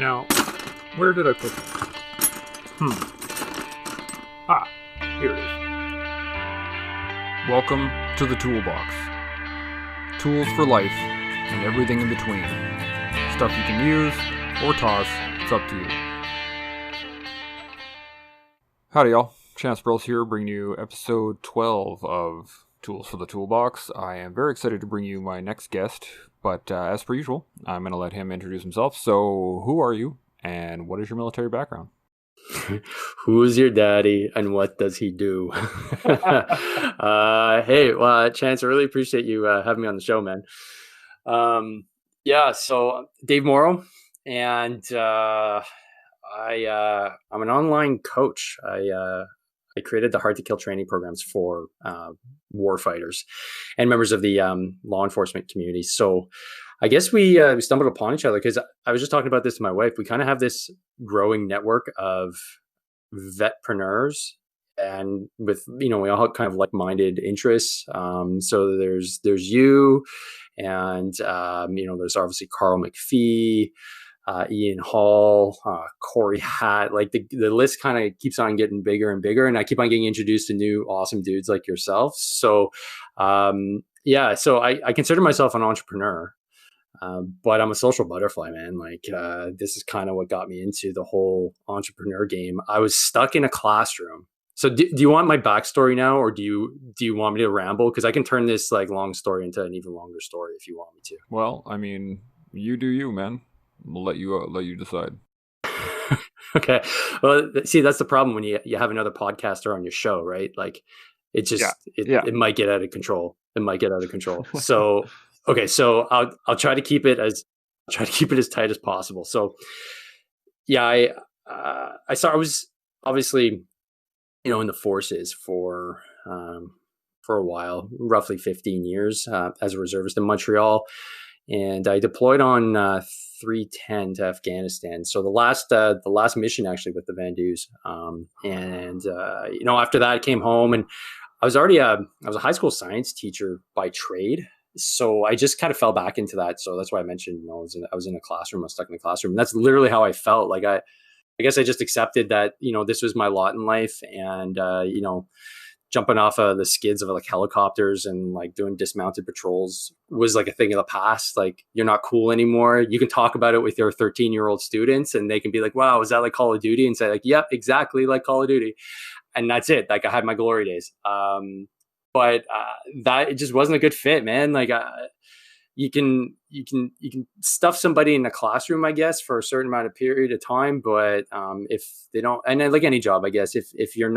Now, where did I put it? Here it is. Welcome to the Toolbox. Tools for life and everything in between. Stuff you can use or toss, it's up to you. Howdy y'all, Chance Burles here, bringing you episode 12 of Tools for the Toolbox. I am very excited to bring you my next guest, but as per usual, I'm going to let him introduce himself. So, who are you, and what is your military background? Who's your daddy, and what does he do? Hey, Chance, I really appreciate you having me on the show, man. So Dave Morrow, and I'm an online coach. I created the Hard to Kill training programs for war fighters and members of the law enforcement community. So I guess we stumbled upon each other because I was just talking about this to my wife. We kind of have this growing network of vetpreneurs, and with we all have kind of like-minded interests. So there's you, and there's obviously Carl McPhee, Ian Hall, Corey Hatt. Like the list kind of keeps on getting bigger and bigger, and I keep on getting introduced to new awesome dudes like yourself. So so I consider myself an entrepreneur. But I'm a social butterfly, man. This is kind of what got me into the whole entrepreneur game. I was stuck in a classroom. So do you want my backstory now, or do you want me to ramble? Because I can turn this like long story into an even longer story if you want me to. Well, I mean, you do you, man. We'll let you decide. Okay. Well, see, that's the problem when you have another podcaster on your show, right? Like, it just it might get out of control. So. Okay, so I'll try to keep it as tight as possible. So, I was obviously, in the forces for a while, roughly 15 years as a reservist in Montreal, and I deployed on 310 to Afghanistan. So the last mission actually with the Vandus, after that I came home, and I was a high school science teacher by trade. So I just kind of fell back into that. So that's why I mentioned, I was in a classroom, I was stuck in the classroom. And that's literally how I felt. Like, I guess I just accepted that, this was my lot in life. And, jumping off of the skids of like helicopters and like doing dismounted patrols was like a thing of the past. Like, you're not cool anymore. You can talk about it with your 13-year-old students, and they can be like, wow, is that like Call of Duty? And say like, yep, exactly like Call of Duty. And that's it. Like, I had my glory days. But that it just wasn't a good fit, man. Like, you can stuff somebody in a classroom, I guess, for a certain amount of period of time. But if they don't, and then like any job, I guess, if you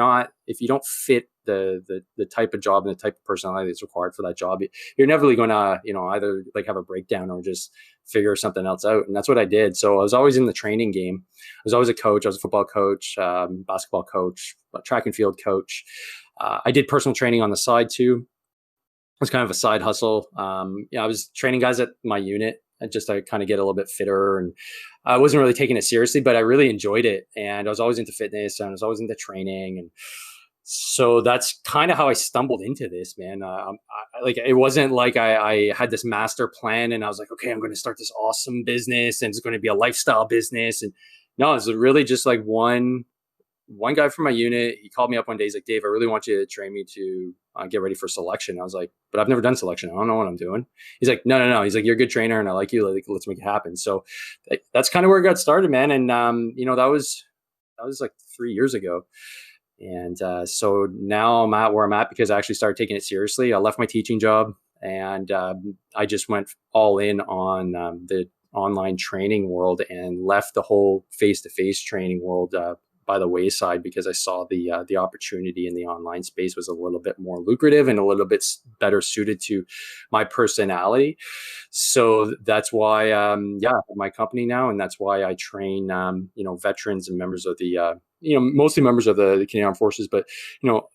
don't fit the type of job and the type of personality that's required for that job, you're never really going to either like have a breakdown or just figure something else out. And that's what I did. So I was always in the training game. I was always a coach. I was a football coach, basketball coach, track and field coach. I did personal training on the side too. It was kind of a side hustle. I was training guys at my unit just to kind of get a little bit fitter, and I wasn't really taking it seriously, but I really enjoyed it. And I was always into fitness, and I was always into training. And so that's kind of how I stumbled into this, man. It wasn't like I had this master plan and I was like, okay, I'm going to start this awesome business and it's going to be a lifestyle business. And no, it was really just like one guy from my unit. He called me up one day. He's like, Dave, I really want you to train me to get ready for selection. I was like, but I've never done selection. I don't know what I'm doing. He's like, no. He's like, you're a good trainer and I like you. Like, let's make it happen. So that's kind of where it got started, man. And, that was like 3 years ago. And so now I'm at where I'm at because I actually started taking it seriously. I left my teaching job, and I just went all in on the online training world and left the whole face-to-face training world by the wayside because I saw the opportunity in the online space was a little bit more lucrative and a little bit better suited to my personality. So that's why, my company now, and that's why I train, veterans and members of the, mostly members of the Canadian Armed Forces, but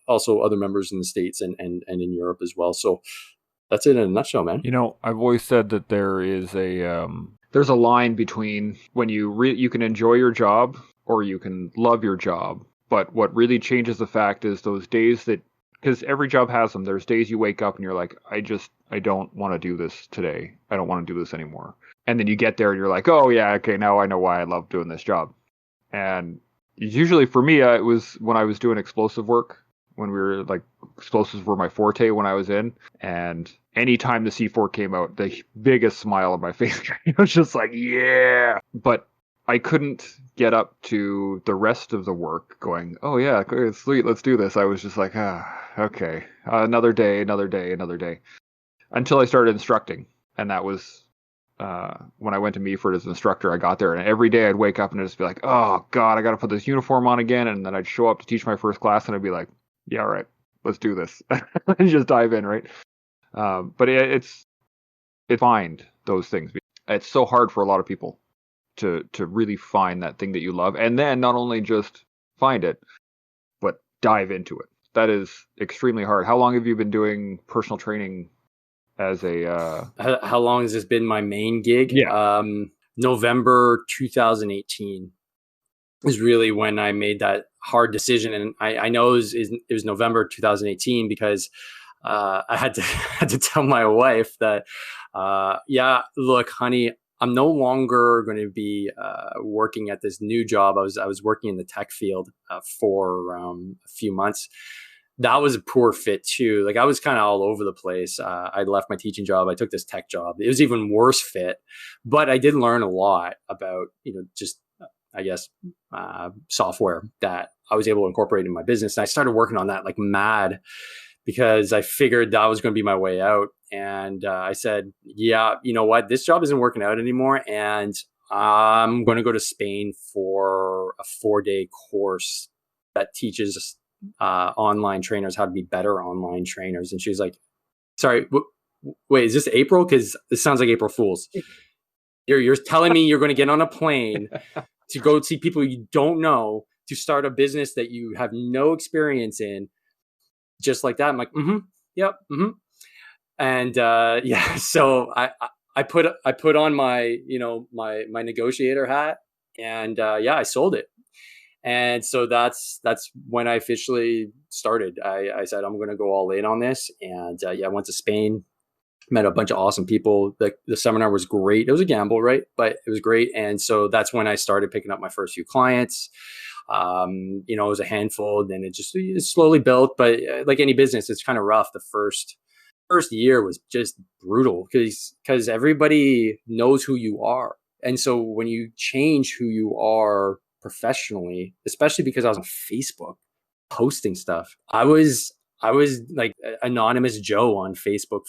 also other members in the States and in Europe as well. So that's it in a nutshell, man. I've always said that there is there's a line between when you can enjoy your job or you can love your job. But what really changes the fact is those days that because every job has them. There's days you wake up and you're like, I don't want to do this today. I don't want to do this anymore. And then you get there and you're like, oh yeah, okay, now I know why I love doing this job. And usually for me, it was when I was doing explosive work, when we were like, explosives were my forte when I was in. And anytime the C4 came out, the biggest smile on my face. It was just like, yeah. But I couldn't get up to the rest of the work going, oh yeah, sweet, let's do this. I was just like, okay, another day, another day, another day. Until I started instructing. And that was when I went to Meaford as an instructor. I got there, and every day I'd wake up and I'd just be like, oh God, I got to put this uniform on again. And then I'd show up to teach my first class and I'd be like, yeah, all right, let's do this. And just dive in, right? But it's find those things. It's so hard for a lot of people to really find that thing that you love, and then not only just find it, but dive into it. That is extremely hard. How long have you been doing personal training as a How long has this been my main gig? Yeah. November 2018 is really when I made that hard decision. And I know it was November 2018 because I had to had to tell my wife that, yeah, look, honey, I'm no longer going to be working at this new job. I was working in the tech field for a few months. That was a poor fit too. Like I was kind of all over the place. I left my teaching job. I took this tech job. It was even worse fit, but I did learn a lot about, just I guess, software that I was able to incorporate in my business. And I started working on that like mad because I figured that was going to be my way out. And I said, yeah, you know what? This job isn't working out anymore. And I'm going to go to Spain for a 4-day course that teaches online trainers how to be better online trainers. And she's like, sorry, wait, is this April? Because this sounds like April Fool's. You're telling me you're going to get on a plane to go see people you don't know to start a business that you have no experience in, just like that. I'm like, yep, and yeah. So I put on my my negotiator hat, and yeah, I sold it. And so that's when I officially started. I said I'm going to go all in on this, and yeah, I went to Spain, met a bunch of awesome people. The seminar was great. It was a gamble, right? But it was great. And so that's when I started picking up my first few clients. It was a handful, then it slowly built. But like any business, it's kind of rough. The first year was just brutal because everybody knows who you are. And so when you change who you are professionally, especially because I was on Facebook posting stuff, I was like anonymous Joe on Facebook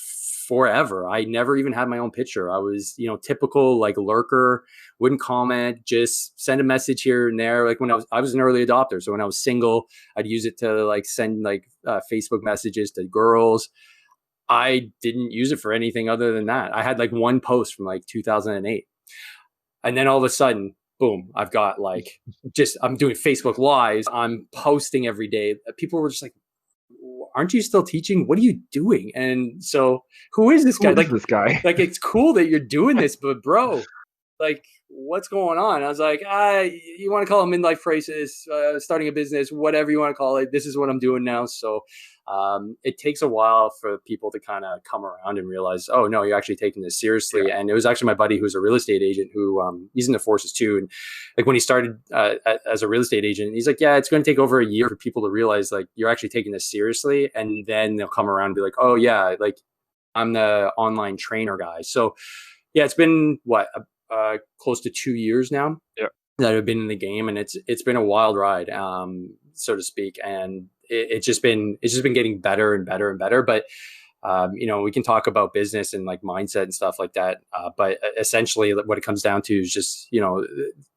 forever. I never even had my own picture. I was, typical like lurker, wouldn't comment, just send a message here and there. Like when I was an early adopter. So when I was single, I'd use it to like send like Facebook messages to girls. I didn't use it for anything other than that. I had like one post from like 2008. And then all of a sudden, boom, I've got like, I'm doing Facebook Lives. I'm posting every day. People were just like, aren't you still teaching? What are you doing? And so who is this guy? This guy? Like, it's cool that you're doing this, but bro, like, what's going on? I was like, you want to call it midlife crisis, starting a business, whatever you want to call it. This is what I'm doing now. So it takes a while for people to kind of come around and realize, oh no, you're actually taking this seriously. Yeah. And it was actually my buddy who's a real estate agent who he's in the forces too. And like when he started as a real estate agent, he's like, yeah, it's going to take over a year for people to realize like you're actually taking this seriously. And then they'll come around and be like, oh yeah, like I'm the online trainer guy. So yeah, it's been close to 2 years now that I've been in the game, and it's been a wild ride, so to speak. And it's just been getting better and better and better. But we can talk about business and like mindset and stuff like that. But essentially, what it comes down to is just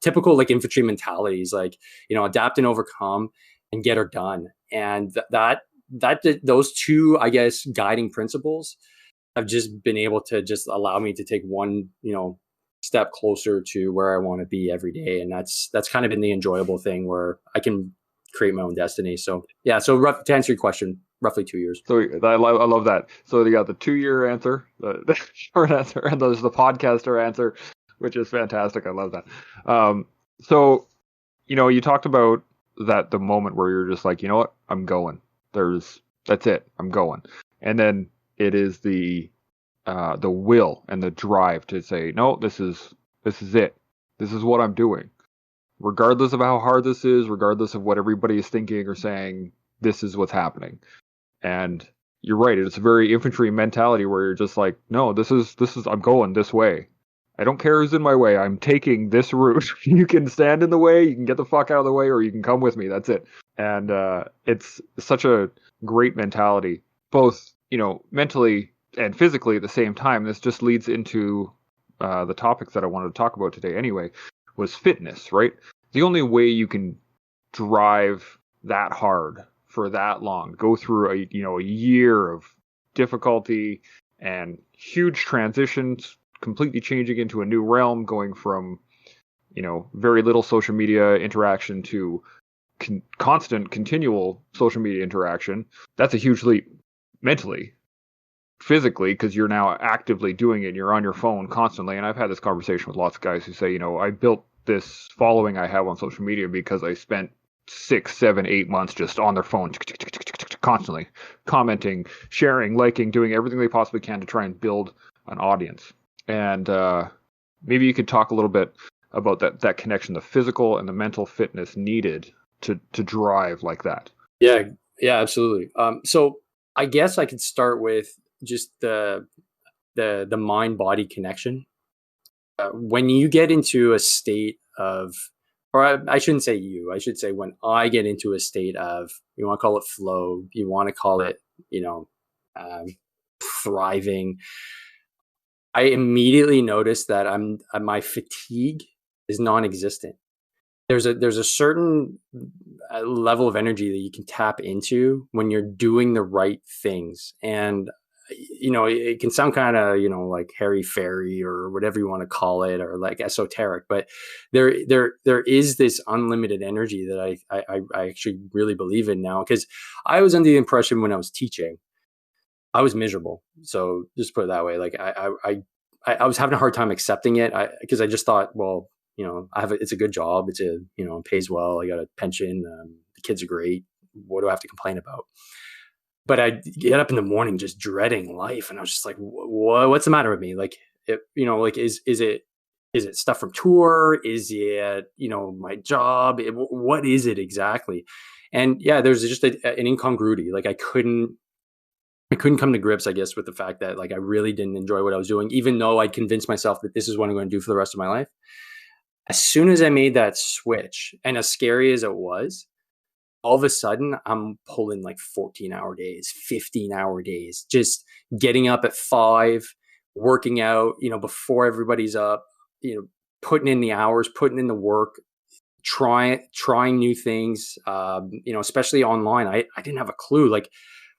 typical like infantry mentalities, like adapt and overcome and get her done. And those two, I guess, guiding principles have just been able to just allow me to take one step closer to where I want to be every day. And that's kind of been the enjoyable thing where I can create my own destiny. So yeah, so to answer your question, roughly 2 years. So I love that. So you got the 2-year answer, the short answer, and there's the podcaster answer, which is fantastic. I love that. So, you talked about that, the moment where you're just like, you know what, I'm going. There's That's it. I'm going. And then it is the will and the drive to say, no, this is it. This is what I'm doing. Regardless of how hard this is, regardless of what everybody is thinking or saying, this is what's happening. And you're right, it's a very infantry mentality where you're just like, no, this is I'm going this way. I don't care who's in my way. I'm taking this route. You can stand in the way, you can get the fuck out of the way, or you can come with me. That's it. And it's such a great mentality, both mentally and physically at the same time. This just leads into the topics that I wanted to talk about today. Anyway, was fitness. Right, the only way you can drive that hard for that long, go through a year of difficulty and huge transitions, completely changing into a new realm, going from very little social media interaction to constant, continual social media interaction. That's a huge leap mentally, physically, because you're now actively doing it and you're on your phone constantly. And I've had this conversation with lots of guys who say, I built this following I have on social media because I spent 6, 7, 8 months just on their phone constantly commenting, sharing, liking, doing everything they possibly can to try and build an audience. And maybe you could talk a little bit about that connection, the physical and the mental fitness needed to drive like that. Yeah, yeah, absolutely. So I guess I could start with just the mind body connection. When you get into a state of, or I shouldn't say you, I should say when I get into a state of, you want to call it flow, you want to call it, um, thriving. I immediately notice that my fatigue is non-existent. There's a certain level of energy that you can tap into when you're doing the right things. And it can sound kind of like hairy fairy or whatever you want to call it, or like esoteric, but there is this unlimited energy that I actually really believe in now, because I was under the impression when I was teaching I was miserable. So just put it that way. Like I was having a hard time accepting it, because I just thought, well, it's a good job. It's it pays well. I got a pension. The kids are great. What do I have to complain about? But I get up in the morning just dreading life, and I was just like, what's the matter with me? Like, is it stuff from tour? Is it my job? What is it exactly? And yeah, there's just an incongruity. Like I couldn't come to grips, I guess, with the fact that like I really didn't enjoy what I was doing, even though I'd convinced myself that this is what I'm going to do for the rest of my life. As soon as I made that switch, and as scary as it was, all of a sudden I'm pulling like 14-hour days, 15-hour days, just getting up at 5, working out, before everybody's up, putting in the hours, putting in the work, trying new things, especially online. I didn't have a clue. Like,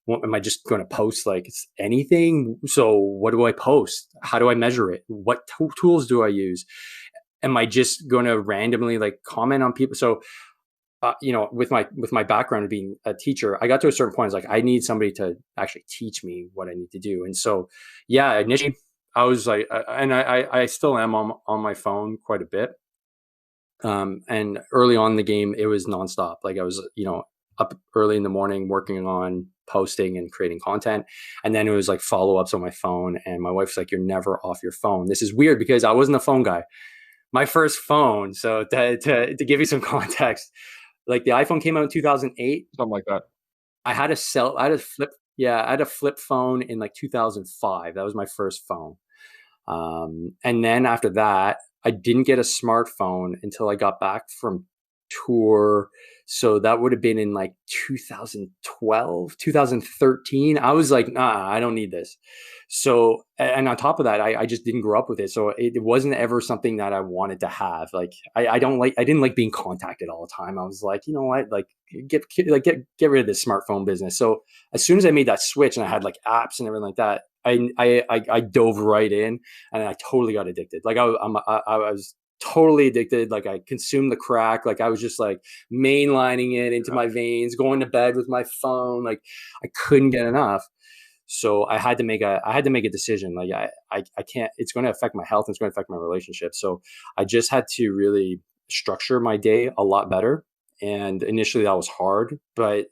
what am I just going to post? Like, it's anything? So what do I post? How do I measure it? What tools do I use? Am I just going to randomly like comment on people? So, with my background of being a teacher, I got to a certain point. I was like, I need somebody to actually teach me what I need to do. And so, yeah, initially I was like, and I still am on my phone quite a bit. And early on in the game, it was nonstop. Like I was, up early in the morning working on posting and creating content. And then it was like follow-ups on my phone. And my wife's like, you're never off your phone. This is weird because I wasn't a phone guy. My first phone, so to give you some context, like the iPhone came out in 2008. Something like that. I had a flip phone in like 2005. That was my first phone. And then after that, I didn't get a smartphone until I got back from tour. So that would have been in like 2012, 2013. I was like, nah, I don't need this. So, and on top of that, I just didn't grow up with it. So it wasn't ever something that I wanted to have. Like, I didn't like being contacted all the time. I was like, you know what, like get rid of this smartphone business. So as soon as I made that switch and I had like apps and everything like that, I dove right in, and I totally got addicted. Like I was totally addicted. Like I consumed the crack. Like I was just like mainlining it into my veins, going to bed with my phone. Like I couldn't get enough. So I had to make a decision. Like I can't, it's going to affect my health and it's going to affect my relationship. So I just had to really structure my day a lot better. And initially that was hard, but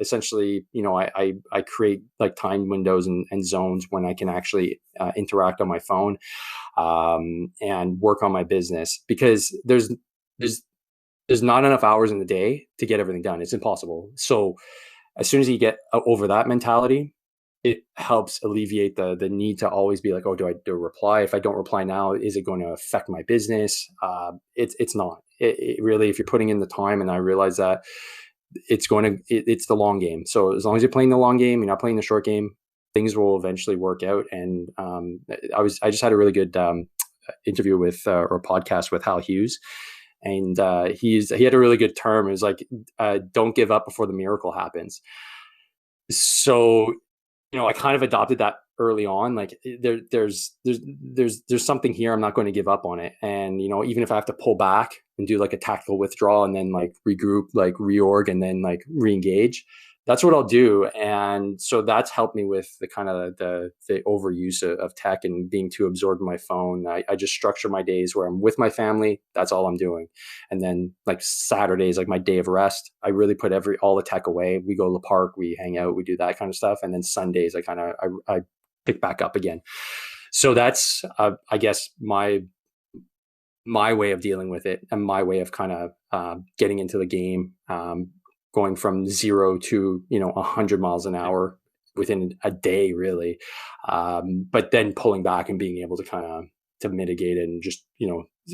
essentially, I create like time windows and zones when I can actually interact on my phone, and work on my business, because there's not enough hours in the day to get everything done. It's impossible. So as soon as you get over that mentality, it helps alleviate the need to always be like, oh, do I reply? If I don't reply now, is it going to affect my business? It's not. It really, if you're putting in the time, and I realize that it's the long game. So as long as you're playing the long game, you're not playing the short game, things will eventually work out. And I just had a really good interview with or podcast with Hal Hughes, and he had a really good term. It was like, don't give up before the miracle happens. So I kind of adopted that early on. Like there's something here. I'm not going to give up on it. And even if I have to pull back and do like a tactical withdrawal and then like regroup, like reorg, and then like re-engage, that's what I'll do. And so that's helped me with the kind of the overuse of tech and being too absorbed in my phone. I just structure my days where I'm with my family. That's all I'm doing. And then like Saturdays, like my day of rest, I really put all the tech away. We go to the park, we hang out, we do that kind of stuff. And then Sundays, I pick back up again. So that's, I guess, my way of dealing with it, and my way of kind of getting into the game, going from 0 to 100 miles an hour within a day, really, but then pulling back and being able to kind of to mitigate it, and just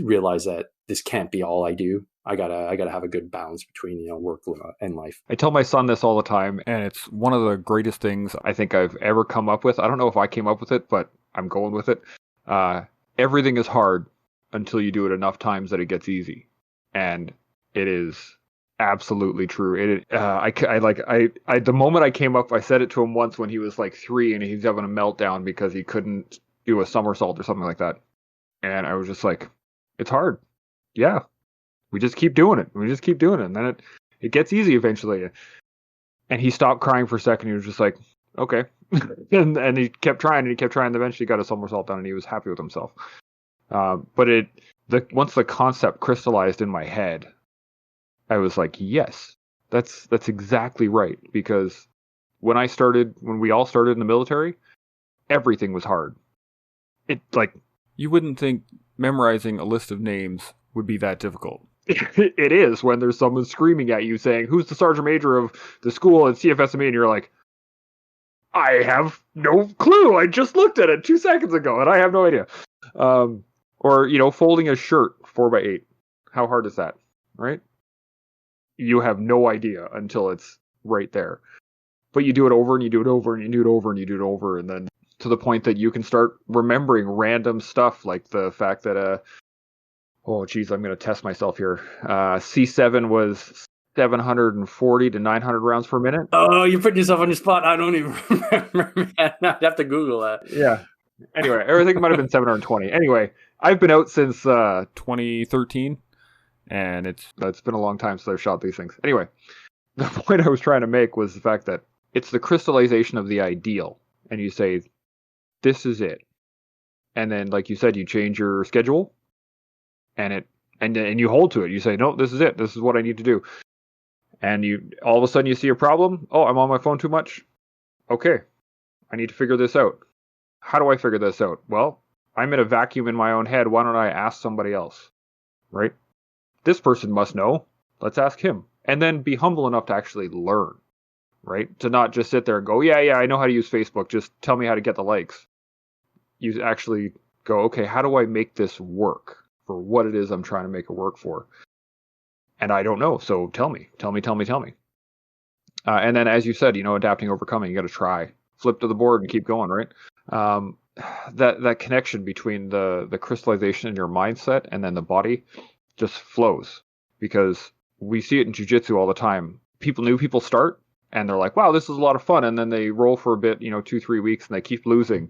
realize that this can't be all I do. I gotta have a good balance between work and life. I tell my son this all the time, and it's one of the greatest things I think I've ever come up with. I don't know if I came up with it, but I'm going with it. Everything is hard until you do it enough times that it gets easy, and it is absolutely true. The moment I came up, I said it to him once when he was like 3 and he's having a meltdown because he couldn't do a somersault or something like that. And I was just like, it's hard. Yeah. We just keep doing it. And then it gets easy eventually. And he stopped crying for a second. He was just like, okay. and he kept trying, and eventually got a somersault done, and he was happy with himself. But once the concept crystallized in my head, I was like, yes, that's exactly right. Because when we all started in the military, everything was hard. You wouldn't think memorizing a list of names would be that difficult. It is when there's someone screaming at you saying, who's the sergeant major of the school at CFSME? And you're like, I have no clue. I just looked at it 2 seconds ago and I have no idea. Or folding a shirt 4x8. How hard is that? Right? You have no idea until it's right there. But you do it over and you do it over and you do it over and you do it over, and then to the point that you can start remembering random stuff, like the fact that oh geez, I'm going to test myself here. C7 was 740 to 900 rounds per minute. Oh, you're putting yourself on the spot. I don't even remember, man. I'd have to Google that. Yeah. Anyway, everything might have been 720. Anyway, I've been out since 2013, and it's been a long time since I've shot these things. Anyway, the point I was trying to make was the fact that it's the crystallization of the ideal, and you say, this is it. And then, like you said, you change your schedule, and you hold to it. You say, no, this is it. This is what I need to do. And you all of a sudden you see a problem. Oh, I'm on my phone too much. Okay, I need to figure this out. How do I figure this out? Well, I'm in a vacuum in my own head. Why don't I ask somebody else? Right? This person must know. Let's ask him. And then be humble enough to actually learn. Right? To not just sit there and go, yeah, I know how to use Facebook. Just tell me how to get the likes. You actually go, okay, how do I make this work for what it is I'm trying to make it work for? And I don't know, so tell me. And then, as you said, adapting, overcoming, you got to try. Flip to the board and keep going, right? That connection between the crystallization in your mindset and then the body just flows, because we see it in jiu-jitsu all the time. New people start, and they're like, wow, this is a lot of fun. And then they roll for a bit, 2-3 weeks, and they keep losing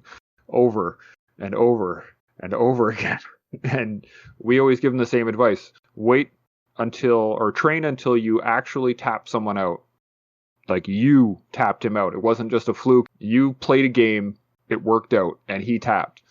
over and over and over again. And we always give them the same advice. Train until you actually tap someone out. Like, you tapped him out. It wasn't just a fluke. You played a game, it worked out, and he tapped.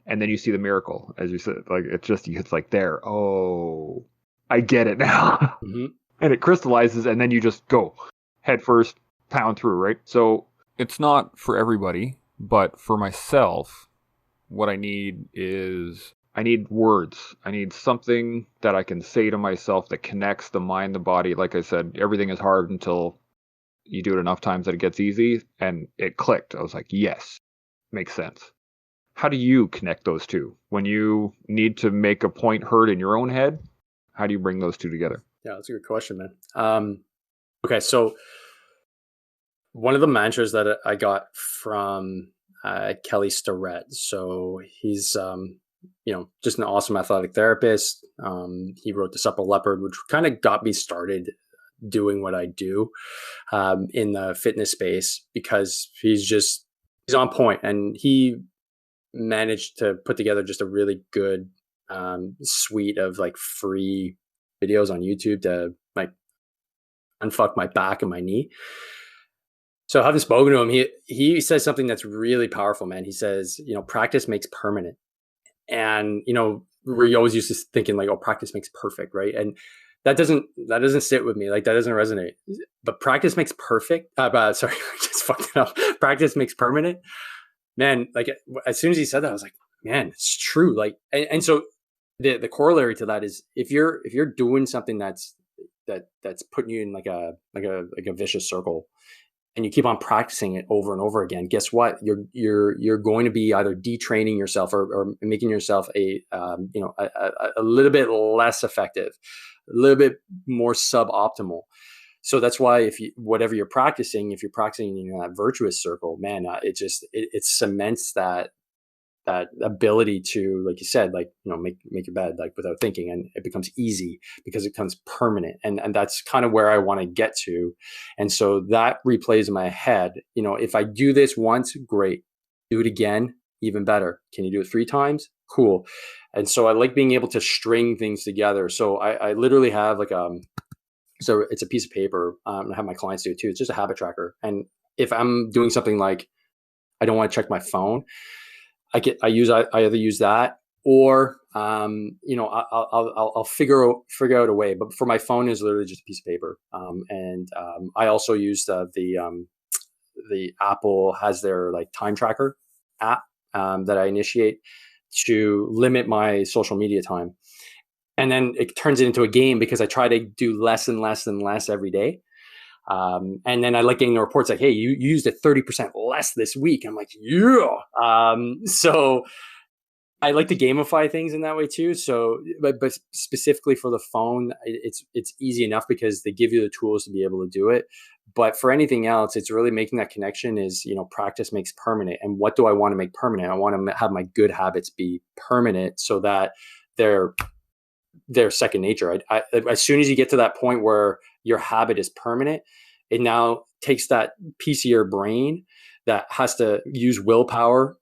And then you see the miracle, as you said. Like, it's like there. Oh, I get it now. Mm-hmm. and it crystallizes, and then you just go head first, pound through, right? So it's not for everybody, but for myself, what I need is I need words. I need something that I can say to myself that connects the mind, the body. Like I said, everything is hard until you do it enough times that it gets easy, and it clicked. I was like, yes, makes sense. How do you connect those two? When you need to make a point heard in your own head, how do you bring those two together? Yeah, that's a good question, man. Okay, so one of the mantras that I got from Kelly Starrett. So he's, just an awesome athletic therapist. He wrote The Supple Leopard, which kind of got me started doing what I do in the fitness space, because he's on point, and he managed to put together just a really good suite of like free videos on YouTube to like unfuck my back and my knee. So having spoken to him, he says something that's really powerful, man. He says, practice makes permanent. And, we're always used to thinking like, oh, practice makes perfect, right? And that doesn't sit with me. Like, that doesn't resonate. But practice makes perfect. Sorry, I just fucked it up. Practice makes permanent. Man, like as soon as he said that, I was like, man, it's true. Like, and so the corollary to that is if you're doing something that's putting you in like a vicious circle, and you keep on practicing it over and over again, guess what? You're going to be either detraining yourself or making yourself a little bit less effective, a little bit more suboptimal. So that's why whatever you're practicing, if you're practicing in that virtuous circle, man, it cements that ability to, like you said, like, make your bed like without thinking, and it becomes easy because it becomes permanent. And that's kind of where I want to get to. And so that replays in my head, if I do this once, great. Do it again, even better. Can you do it 3 times? Cool. And so I like being able to string things together. So I literally have like, so it's a piece of paper. I have my clients do it too. It's just a habit tracker. And if I'm doing something like, I don't want to check my phone, I either use that, or I'll figure out a way. But for my phone, is literally just a piece of paper. I also use the Apple has their like time tracker app that I initiate to limit my social media time, and then it turns it into a game because I try to do less and less and less every day. And then I like getting the reports like, hey, you used it 30% less this week. I'm like, yeah. So I like to gamify things in that way too. So, but specifically for the phone, it's easy enough because they give you the tools to be able to do it. But for anything else, it's really making that connection is, practice makes permanent. And what do I want to make permanent? I want to have my good habits be permanent so that they're second nature. As soon as you get to that point where your habit is permanent, it now takes that piece of your brain that has to use willpower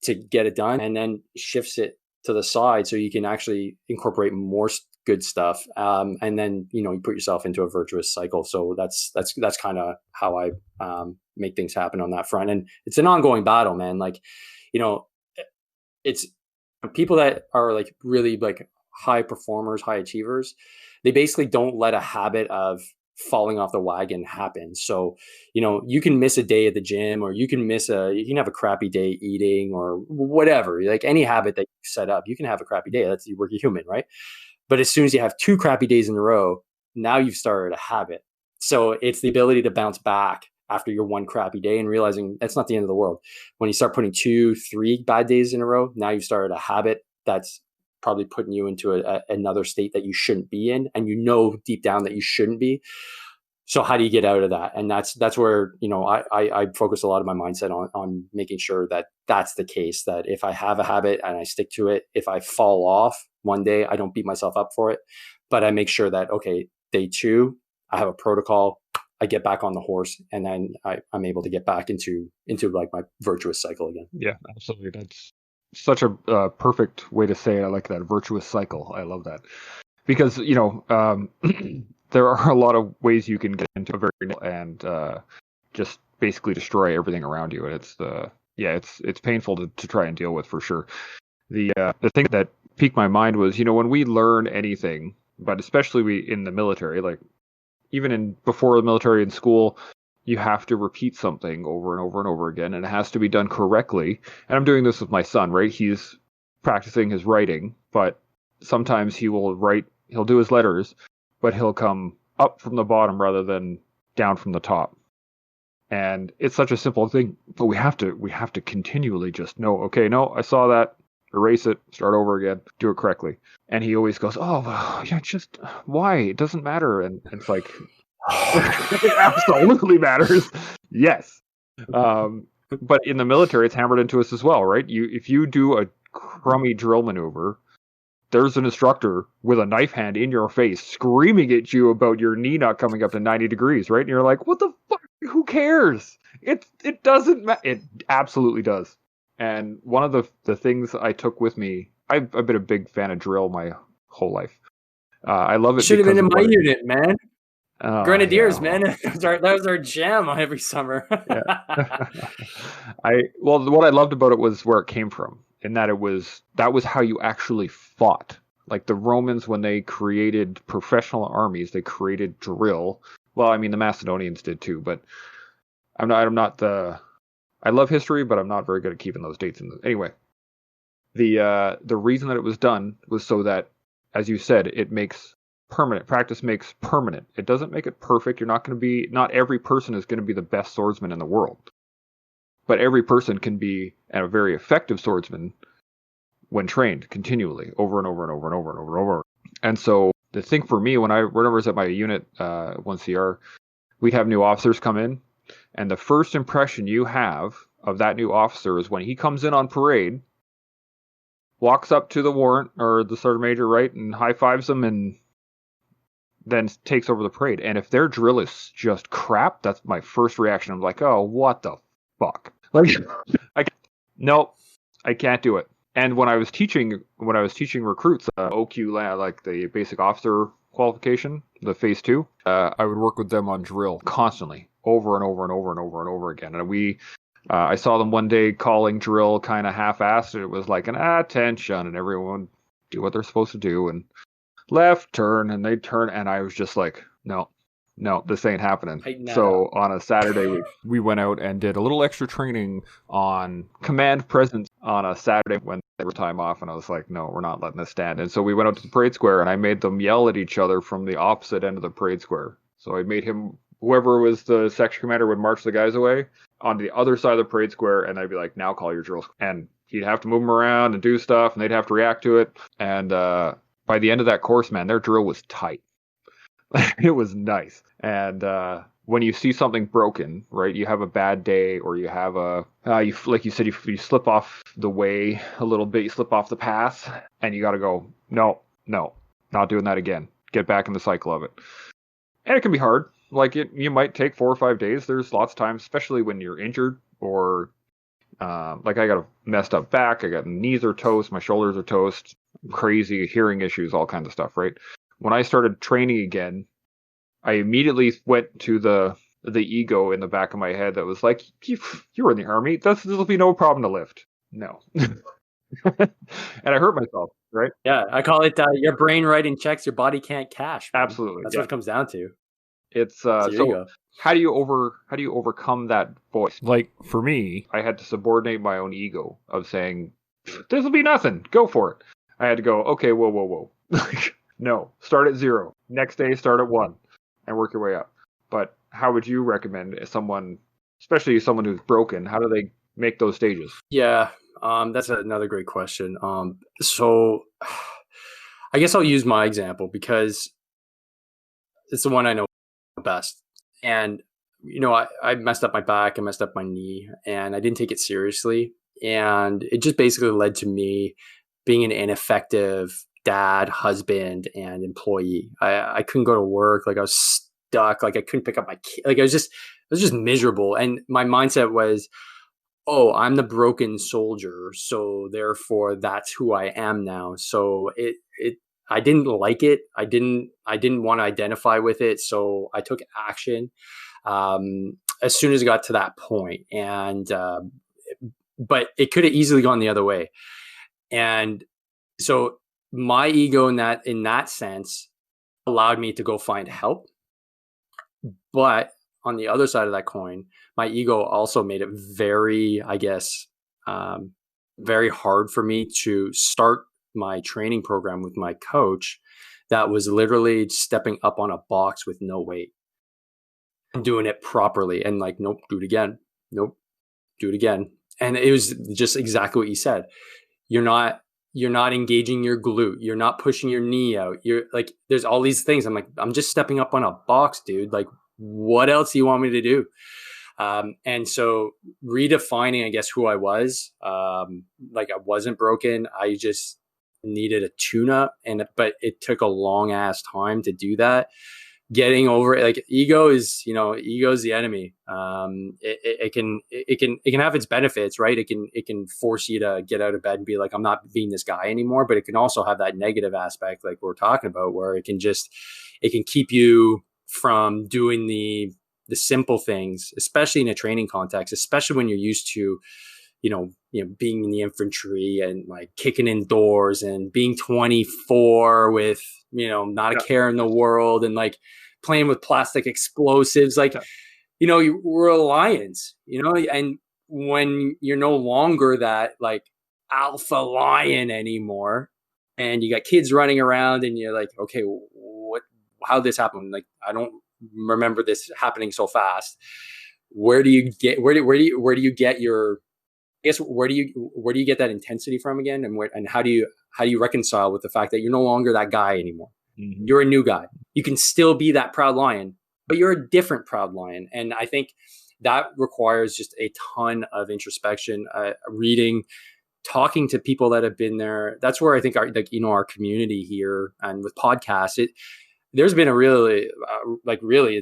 to get it done, and then shifts it to the side so you can actually incorporate more good stuff. And then, you put yourself into a virtuous cycle. So that's kind of how I make things happen on that front. And it's an ongoing battle, man. Like, it's people that are like really like high performers, high achievers, they basically don't let a habit of falling off the wagon happen. So, you can miss a day at the gym, or you can have a crappy day eating or whatever, like any habit that you set up, you can have a crappy day. We're human, right? But as soon as you have 2 crappy days in a row, now you've started a habit. So it's the ability to bounce back after your one crappy day and realizing that's not the end of the world. When you start putting 2, 3 bad days in a row, now you've started a habit that's probably putting you into another state that you shouldn't be in, and deep down that you shouldn't be. So how do you get out of that? And that's where I focus a lot of my mindset on making sure that that's the case. That if I have a habit and I stick to it, if I fall off one day, I don't beat myself up for it, but I make sure that, okay, day 2, I have a protocol. I get back on the horse, and then I'm able to get back into like my virtuous cycle again. Yeah, absolutely. That's such a perfect way to say it. I like that, virtuous cycle. I love that because there are a lot of ways you can get into a and just basically destroy everything around you, and it's painful to try and deal with for sure. The thing that piqued my mind was when we learn anything, but especially in the military, like even in before the military in school, you have to repeat something over and over and over again, and it has to be done correctly. And I'm doing this with my son, right? He's practicing his writing, but sometimes he'll do his letters, but he'll come up from the bottom rather than down from the top. And it's such a simple thing, but we have to continually just know, okay, no, I saw that, erase it, start over again, do it correctly. And he always goes, oh, well, yeah, just why? It doesn't matter. And it's like, it absolutely matters. Yes. But in the military, it's hammered into us as well, right? If you do a crummy drill maneuver, there's an instructor with a knife hand in your face screaming at you about your knee not coming up to 90 degrees, right? And you're like, what the fuck? Who cares? It doesn't matter. It absolutely does. And one of the things I took with me, I've been a big fan of drill my whole life. I love it. Should have been because in of my what unit, man. Grenadiers, yeah, man. That was our jam every summer. yeah. What I loved about it was where it came from, in that that was how you actually fought. Like the Romans, when they created professional armies, they created drill. Well, I mean the Macedonians did too, but I love history, but I'm not very good at keeping those dates anyway. The reason that it was done was so that, as you said, it makes permanent. Practice makes permanent. It doesn't make it perfect. Not every person is going to be the best swordsman in the world, but every person can be a very effective swordsman when trained continually over and over and over and over and over and over. And so the thing for me, whenever I was at my unit, 1CR, we'd have new officers come in, and the first impression you have of that new officer is when he comes in on parade, walks up to the warrant or the sergeant major, right, and high fives them, and then takes over the parade. And if their drill is just crap, that's my first reaction. I'm like, oh, what the fuck? Like, nope, I can't do it. And when I was teaching recruits, OQ, like the basic officer qualification, the phase 2, I would work with them on drill constantly, over and over and over and over and over again. And I saw them one day calling drill kind of half-assed. It was like an attention, and everyone do what they're supposed to do, and left turn, and they turn, and I was just like, no, this ain't happening. So on a Saturday, we went out and did a little extra training on command presence on a Saturday when they were time off, and I was like, no, we're not letting this stand. And so we went out to the parade square, and I made them yell at each other from the opposite end of the parade square. So I made whoever was the section commander would march the guys away on the other side of the parade square, and I'd be like, now call your drills. And he'd have to move them around and do stuff, and they'd have to react to it. And by the end of that course, man, their drill was tight. It was nice. And when you see something broken, right, you have a bad day, or you have like you said, you slip off the way a little bit, you slip off the path, and you got to go, no, not doing that again. Get back in the cycle of it. And it can be hard. Like you might take 4 or 5 days. There's lots of times, especially when you're injured, or like I got a messed up back, I got knees are toast, my shoulders are toast, crazy hearing issues, all kinds of stuff, right? When I started training again, I immediately went to the ego in the back of my head that was like, you were in the army, there'll be no problem to lift. No. And I hurt myself, right? Yeah, I call it your brain writing checks your body can't cash. Man. Absolutely. That's what it comes down to. It's so how do you overcome that voice? Like for me, I had to subordinate my own ego of saying, this will be nothing, go for it. I had to go, okay, whoa. No, start at 0. Next day, start at 1 and work your way up. But how would you recommend someone, especially someone who's broken, how do they make those stages? Yeah, that's another great question. So I guess I'll use my example because it's the one I know best. And, I messed up my back, I messed up my knee, and I didn't take it seriously. And it just basically led to me being an ineffective dad, husband, and employee. I couldn't go to work. Like I was stuck. Like I couldn't pick up my kid. Like I was just miserable. And my mindset was, oh, I'm the broken soldier. So therefore that's who I am now. So I didn't like it. I didn't want to identify with it. So I took action as soon as it got to that point. And but it could have easily gone the other way. And so my ego in that sense allowed me to go find help. But on the other side of that coin, my ego also made it very, I guess, um, very hard for me to start my training program with my coach that was literally stepping up on a box with no weight and doing it properly and like, nope, do it again. Nope, do it again. And it was just exactly what you said. You're not you're not engaging your glute. You're not pushing your knee out. You're like, there's all these things. I'm like, I'm just stepping up on a box, dude. Like, what else do you want me to do? And so redefining, I guess, who I was, like I wasn't broken. I just needed a tune up, but it took a long ass time to do that. Getting over it, like ego is, ego is the enemy. It can have its benefits, right? It can force you to get out of bed and be like, I'm not being this guy anymore. But it can also have that negative aspect, like we're talking about, where it can keep you from doing the simple things, especially in a training context, especially when you're used to, being in the infantry and like kicking in doors and being 24 with, not a care in the world and like playing with plastic explosives. Like, we're lions, and when you're no longer that like alpha lion anymore and you got kids running around and you're like, okay, how this happened? Like, I don't remember this happening so fast. Where do you get your, I guess, where do you get that intensity from again? And how do you reconcile with the fact that you're no longer that guy anymore? Mm-hmm. You're a new guy. You can still be that proud lion, but you're a different proud lion. And I think that requires just a ton of introspection, reading, talking to people that have been there. That's where I think our community here and with podcasts, there's been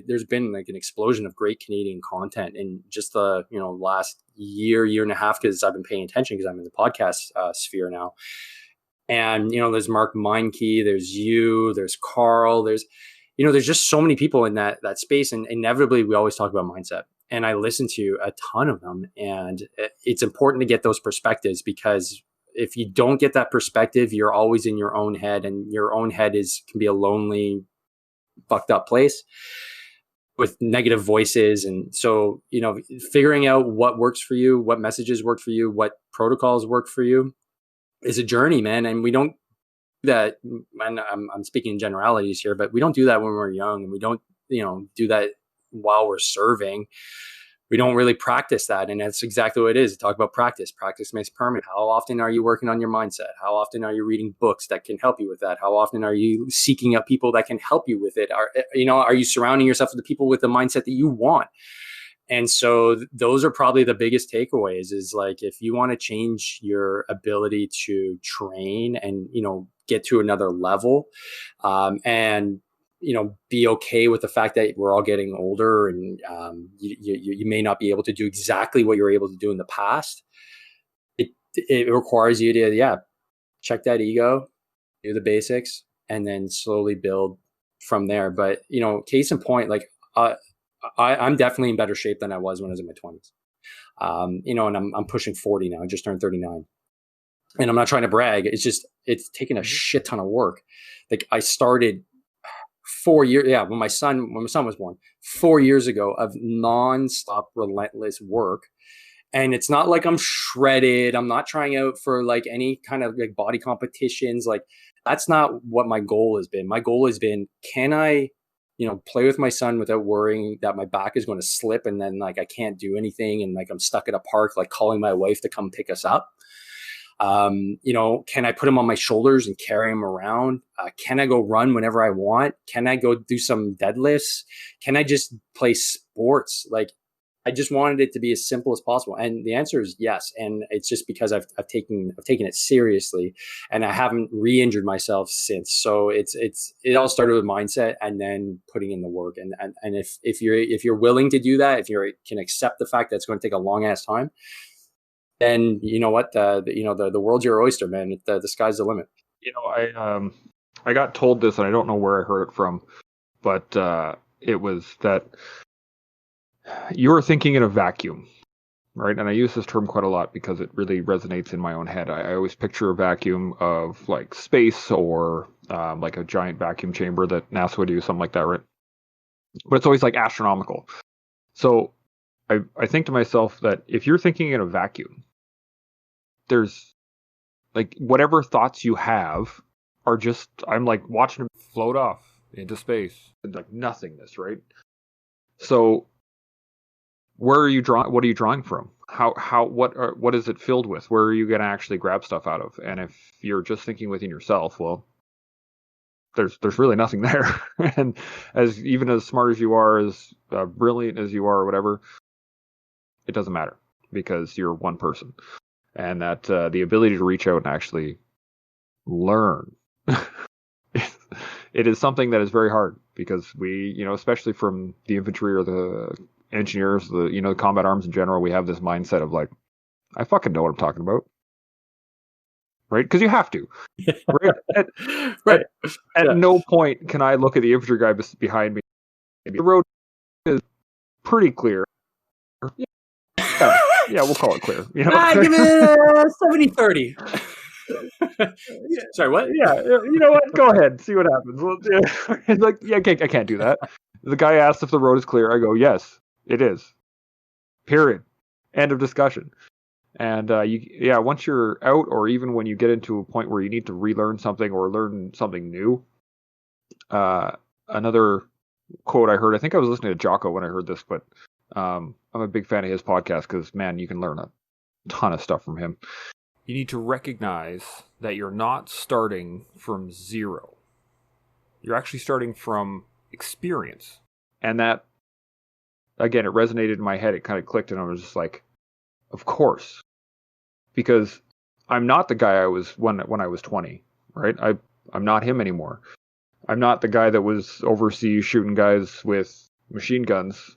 there's been like an explosion of great Canadian content in just the, last year and a half, because I've been paying attention because I'm in the podcast sphere now. And, there's Mark Meinke, there's you, there's Carl, there's just so many people in that space. And inevitably we always talk about mindset, and I listen to a ton of them, and it's important to get those perspectives, because if you don't get that perspective, you're always in your own head, and your own head can be a lonely, fucked up place with negative voices. And so, figuring out what works for you, what messages work for you, what protocols work for you is a journey, man. And we don't do that. And I'm speaking in generalities here, but we don't do that when we're young, and we don't, do that while we're serving. We don't really practice that. And that's exactly what it is. Talk about practice. Practice makes permanent. How often are you working on your mindset? How often are you reading books that can help you with that? How often are you seeking out people that can help you with it? Are you surrounding yourself with the people with the mindset that you want? And so those are probably the biggest takeaways, is like, if you want to change your ability to train and, get to another level, and be okay with the fact that we're all getting older, and you may not be able to do exactly what you're able to do in the past. It requires you to, check that ego, do the basics, and then slowly build from there. But, case in point, like, I'm definitely in better shape than I was when I was in my 20s. And I'm pushing 40 now. I just turned 39. And I'm not trying to brag. It's taken a shit ton of work. Like, I started 4 years, when my son was born, 4 years ago, of nonstop, relentless work. And it's not like I'm shredded. I'm not trying out for like any kind of like body competitions. Like, that's not what my goal has been. My goal has been, can I, play with my son without worrying that my back is going to slip and then like I can't do anything and like I'm stuck at a park, like calling my wife to come pick us up. Can I put him on my shoulders and carry him around? Can I go run whenever I want? Can I go do some deadlifts? Can I just play sports? Like, I just wanted it to be as simple as possible. And the answer is yes. And it's just because I've taken it seriously, and I haven't re-injured myself since. So it all started with mindset and then putting in the work. And if you're willing to do that, if you can accept the fact that it's going to take a long ass time, then you know what, the world's your oyster, man. The sky's the limit. I got told this, and I don't know where I heard it from, but it was that you were thinking in a vacuum. right? And I use this term quite a lot because it really resonates in my own head. I always picture a vacuum of like space or like a giant vacuum chamber that NASA would do, something like that, right? But it's always like astronomical. So I think to myself that if you're thinking in a vacuum, there's like whatever thoughts you have are just, I'm like watching them float off into space, like nothingness, right? So where are you drawing? What are you drawing from? What is it filled with? Where are you going to actually grab stuff out of? And if you're just thinking within yourself, well, there's really nothing there. And even as smart as you are, as brilliant as you are, or whatever, it doesn't matter because you're one person, and that the ability to reach out and actually learn. It is something that is very hard because we, especially from the infantry or the engineers, the combat arms in general, we have this mindset of like, I fucking know what I'm talking about, right? Because you have to, right? Right. At Yeah. no point can I look at the infantry guy behind me. The road is pretty clear. Yeah, we'll call it clear. Give it 70-30. Sorry, what? Yeah, you know what? Go ahead, see what happens. Well, it's like, yeah, I can't do that. The guy asked if the road is clear. I go, yes, it is. Period. End of discussion. And once you're out, or even when you get into a point where you need to relearn something or learn something new, another quote I heard. I think I was listening to Jocko when I heard this, but I'm a big fan of his podcast because man, you can learn a ton of stuff from him. You need to recognize that you're not starting from zero. You're actually starting from experience. And that, again, it resonated in my head. It kind of clicked, and I was just like, of course. Because I'm not the guy I was when I was 20, right? I'm not him anymore. I'm not the guy that was overseas shooting guys with machine guns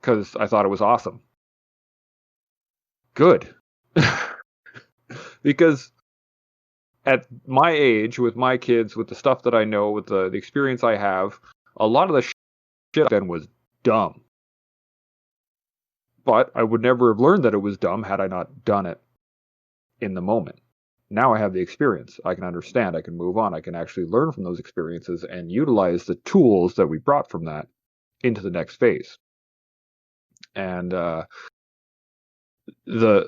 because I thought it was awesome. Good. Because at my age, with my kids, with the stuff that I know, with the experience I have, a lot of the shit then was dumb. But I would never have learned that it was dumb had I not done it in the moment. Now I have the experience. I can understand. I can move on. I can actually learn from those experiences and utilize the tools that we brought from that into the next phase. And the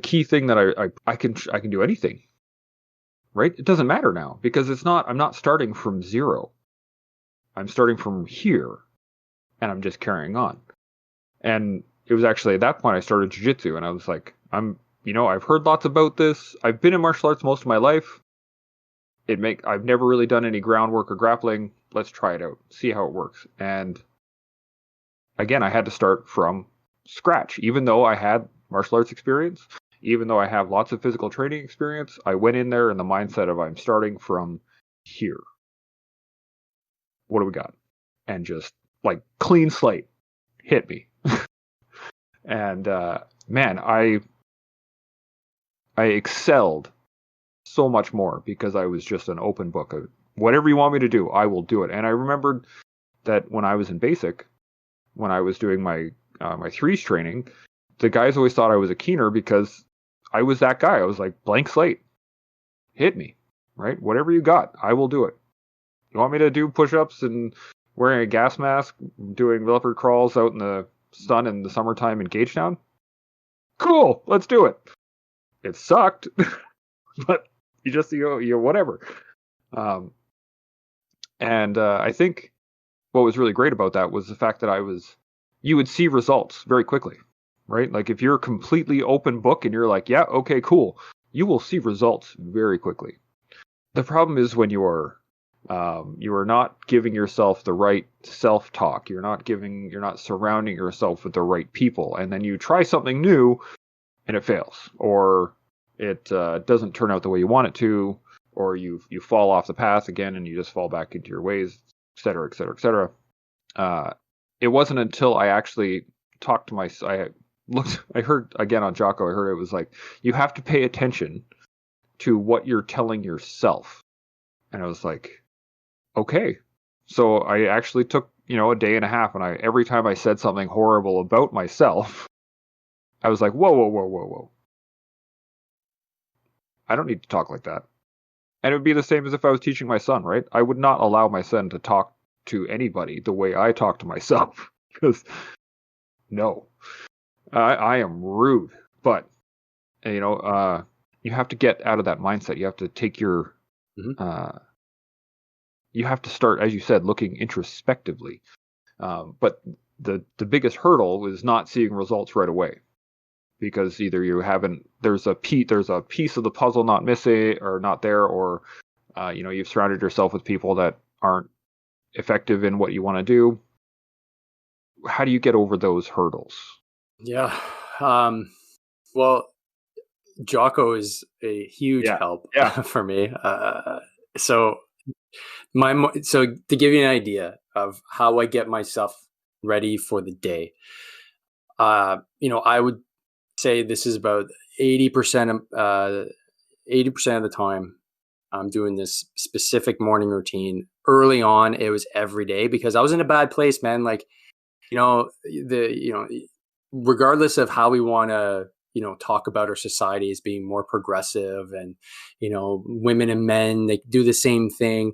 key thing that I can do anything, right? It doesn't matter now because I'm not starting from zero. I'm starting from here, and I'm just carrying on. And it was actually at that point I started jiu-jitsu, and I was like, I've heard lots about this. I've been in martial arts most of my life. I've never really done any groundwork or grappling. Let's try it out, see how it works. And again, I had to start from scratch, even though I had martial arts experience, even though I have lots of physical training experience. I went in there in the mindset of I'm starting from here. What do we got? And just like clean slate, hit me. And man, I excelled so much more because I was just an open book. Whatever you want me to do, I will do it. And I remembered that when I was in basic, when I was doing my threes training, the guys always thought I was a keener because I was that guy. I was like, blank slate, hit me, right? Whatever you got, I will do it. You want me to do push-ups and wearing a gas mask, doing leopard crawls out in the sun in the summertime in Gagetown? Cool, let's do it. It sucked, but you whatever. And I think what was really great about that was the fact that you would see results very quickly, right? Like if you're a completely open book and you're like, yeah, okay, cool, you will see results very quickly. The problem is when you are not giving yourself the right self-talk. You're not surrounding yourself with the right people, and then you try something new and it fails, or it doesn't turn out the way you want it to, or you fall off the path again and you just fall back into your ways, et cetera, et cetera, et cetera. It wasn't until I actually talked to I heard again on Jocko, I heard it was like, you have to pay attention to what you're telling yourself. And I was like, okay. So I actually took, a day and a half, and every time I said something horrible about myself, I was like, whoa, whoa, whoa, whoa, whoa. I don't need to talk like that. And it would be the same as if I was teaching my son, right? I would not allow my son to talk to anybody the way I talk to myself. Because, no, I am rude. But, you have to get out of that mindset. You have to take your, Mhm. you have to start, as you said, looking introspectively. But the biggest hurdle is not seeing results right away. Because either you haven't, there's a piece of the puzzle not missing or not there, or you've surrounded yourself with people that aren't effective in what you want to do. How do you get over those hurdles? Yeah. Well, Jocko is a huge Yeah, help yeah, for me. So so to give you an idea of how I get myself ready for the day, I would say this is about 80% of 80% of the time I'm doing this specific morning routine. Early on, it was every day because I was in a bad place, man. Like, you know, the you know, regardless of how we want to, talk about our society as being more progressive and, women and men, they do the same thing.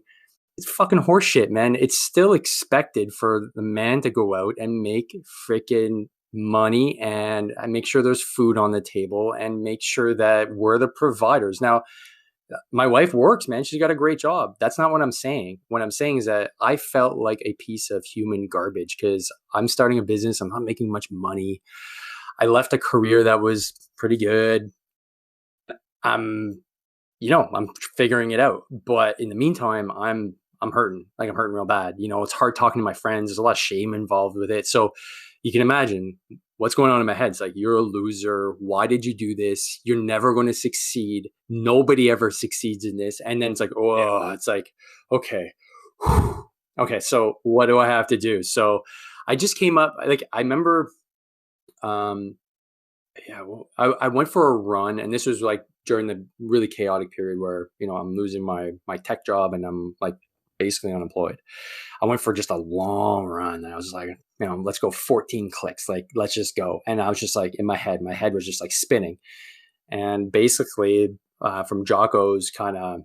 It's fucking horseshit, man. It's still expected for the man to go out and make freaking money and make sure there's food on the table and make sure that we're the providers. Now, my wife works, man. She's got a great job. That's not what I'm saying. What I'm saying is that I felt like a piece of human garbage because I'm starting a business. I'm not making much money. I left a career that was pretty good. I'm, I'm figuring it out. But in the meantime, I'm hurting. Like I'm hurting real bad. It's hard talking to my friends. There's a lot of shame involved with it. So you can imagine what's going on in my head. It's like, you're a loser. Why did you do this? You're never going to succeed. Nobody ever succeeds in this. And then it's like, oh, it's like, okay. Okay. So what do I have to do? So I just came up, like, I remember, um, yeah, well, I went for a run, and this was like during the really chaotic period where I'm losing my tech job and I'm like basically unemployed. I went for just a long run, and I was just like, let's go 14 clicks, like let's just go. And I was just like in my head was just like spinning, and basically from Jocko's kind of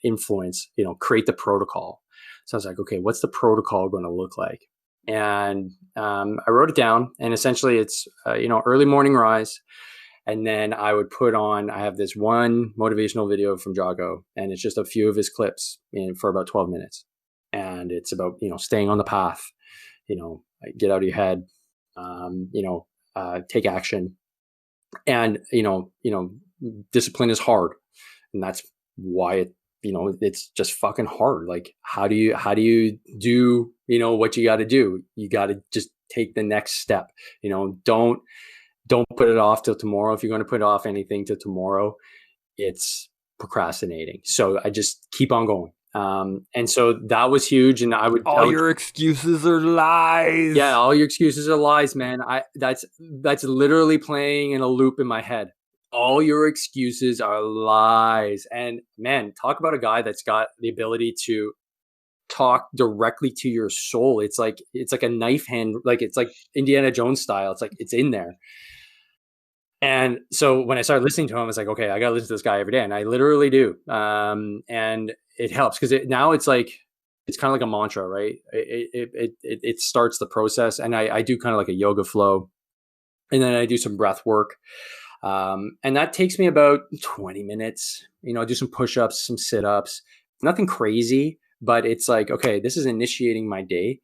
influence, create the protocol. So I was like, okay, what's the protocol going to look like? And I wrote it down, and essentially it's early morning rise, and then I would put on. I have this one motivational video from Jocko, and it's just a few of his clips for about 12 minutes, and it's about staying on the path, get out of your head, take action, and discipline is hard, and that's why it's just fucking hard. Like, how do you do what you got to do? You got to just take the next step. Don't put it off till tomorrow. If you're going to put off anything till tomorrow, it's procrastinating. So I just keep on going. And so that was huge. And I would your excuses are lies. Yeah, all your excuses are lies, man. That's literally playing in a loop in my head. All your excuses are lies. And man, talk about a guy that's got the ability to talk directly to your soul. It's like a knife hand, like it's like Indiana Jones style. It's like it's in there. And so when I started listening to him, I was like, okay, I got to listen to this guy every day. And I literally do. And it helps because now it's like, it's kind of like a mantra, right? It starts the process. And I do kind of like a yoga flow. And then I do some breath work. And that takes me about 20 minutes. I do some push-ups, some sit-ups, nothing crazy, but it's like, okay, this is initiating my day.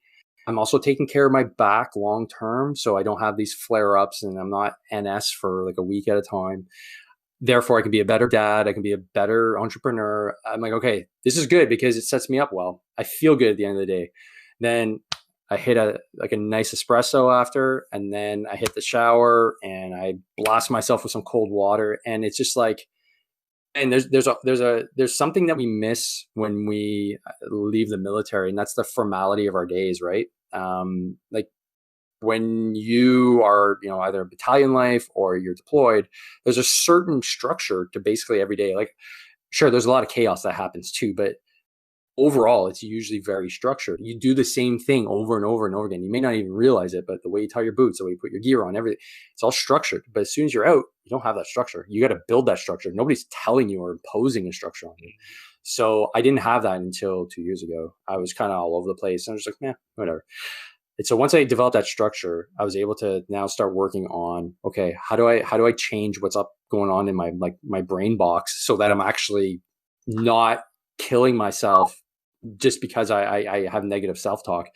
I'm also taking care of my back long term, so I don't have these flare-ups and I'm not NS for like a week at a time. Therefore, I can be a better dad. I can be a better entrepreneur. I'm like, okay, this is good because it sets me up well. I feel good at the end of the day. Then I hit a nice espresso after, and then I hit the shower and I blast myself with some cold water. And it's just like, and there's something that we miss when we leave the military, and that's the formality of our days, right? Like when you are, either battalion life or you're deployed, there's a certain structure to basically every day. Like, sure, there's a lot of chaos that happens too, but overall, it's usually very structured. You do the same thing over and over and over again. You may not even realize it, but the way you tie your boots, the way you put your gear on, everything, it's all structured. But as soon as you're out, you don't have that structure. You got to build that structure. Nobody's telling you or imposing a structure on you. So I didn't have that until 2 years ago. I was kind of all over the place. I was just like, whatever. And so once I developed that structure, I was able to now start working on, okay, how do I change what's up going on in my brain box so that I'm actually not killing myself just because I have negative self-talk.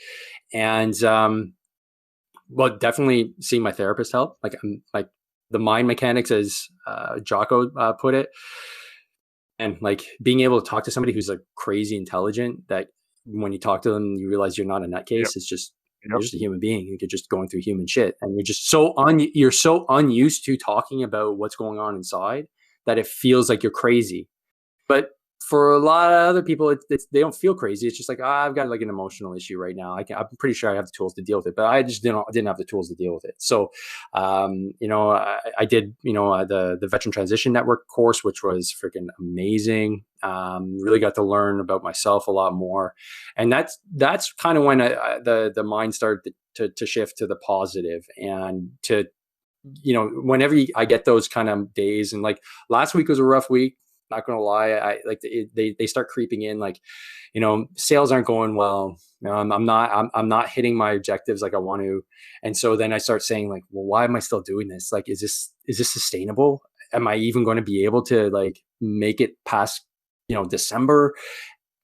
And well, definitely seeing my therapist help. Like the mind mechanics, as Jocko put it, and like being able to talk to somebody who's like crazy intelligent, that when you talk to them you realize you're not a nutcase. Yep. It's just Yep. you're just a human being. You're just going through human shit, and you're just you're so unused to talking about what's going on inside that it feels like you're crazy. But for a lot of other people, they don't feel crazy. It's just like, I've got like an emotional issue right now. I'm pretty sure I have the tools to deal with it, but I just didn't have the tools to deal with it. So, I did, the Veteran Transition Network course, which was freaking amazing. Really got to learn about myself a lot more, and that's kind of when the mind started to shift to the positive, and to, whenever I get those kind of days, and like last week was a rough week. Not gonna lie, I like they start creeping in, like, sales aren't going well. I'm not hitting my objectives like I want to, and so then I start saying like, well, why am I still doing this? Like, is this sustainable? Am I even going to be able to like make it past December?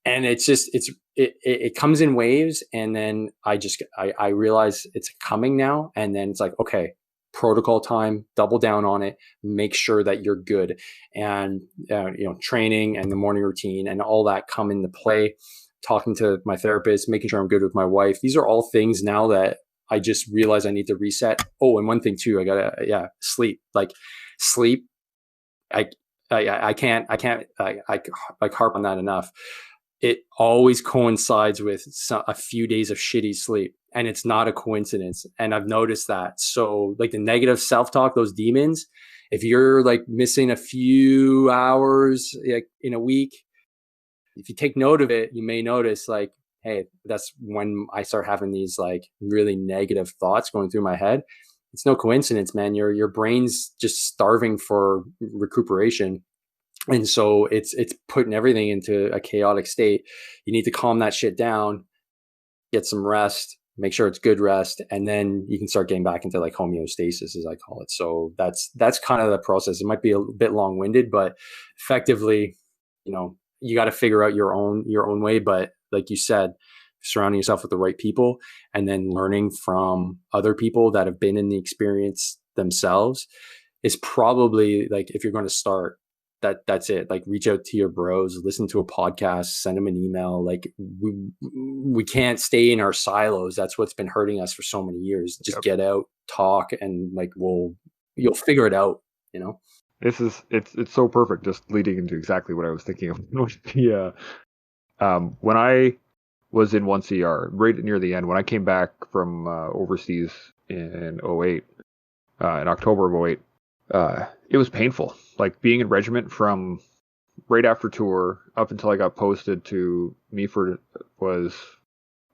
And it comes in waves, and then I realize it's coming now, and then it's like, okay, protocol time, double down on it, make sure that you're good. And training and the morning routine and all that come into play. Talking to my therapist, making sure I'm good with my wife, these are all things now that I just realize I need to reset. Oh, and one thing too, I gotta sleep. Like sleep, I can't like harp on that enough. It always coincides with a few days of shitty sleep, and it's not a coincidence. And I've noticed that. So like the negative self-talk, those demons, if you're like missing a few hours like in a week, if you take note of it, you may notice like, hey, that's when I start having these like really negative thoughts going through my head. It's no coincidence, man. Your brain's just starving for recuperation. And so it's putting everything into a chaotic state. You need to calm that shit down, get some rest, make sure it's good rest, and then you can start getting back into like homeostasis, as I call it. So that's kind of the process. It might be a bit long-winded, but effectively, you got to figure out your own way. But like you said, surrounding yourself with the right people, and then learning from other people that have been in the experience themselves is probably like, if you're going to start, that's it. Like reach out to your bros, listen to a podcast, send them an email. Like we can't stay in our silos. That's what's been hurting us for so many years. Just get out, talk, and like you'll figure it out, It's so perfect, just leading into exactly what I was thinking of. Yeah. When I was in 1CR, right near the end, when I came back from overseas in 08, in October of 08, it was painful. Like being in regiment from right after tour up until I got posted to Meaford was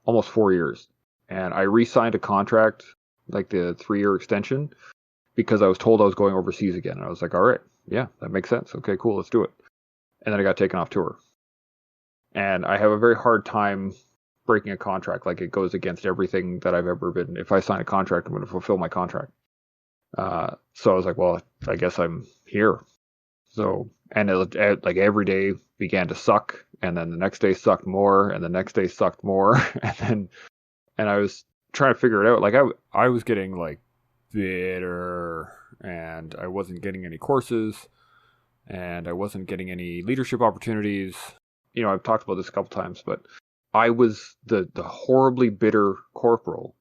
almost 4 years. And I re-signed a contract, like the 3-year extension, because I was told I was going overseas again. And I was like, all right, yeah, that makes sense. Okay, cool, let's do it. And then I got taken off tour. And I have a very hard time breaking a contract. Like it goes against everything that I've ever been. If I sign a contract, I'm going to fulfill my contract. So I was like, well, I guess I'm here. So, and it, like every day began to suck, and then the next day sucked more, and the next day sucked more, and I was trying to figure it out. Like I was getting like bitter, and I wasn't getting any courses, and I wasn't getting any leadership opportunities. I've talked about this a couple times, but I was the horribly bitter corporal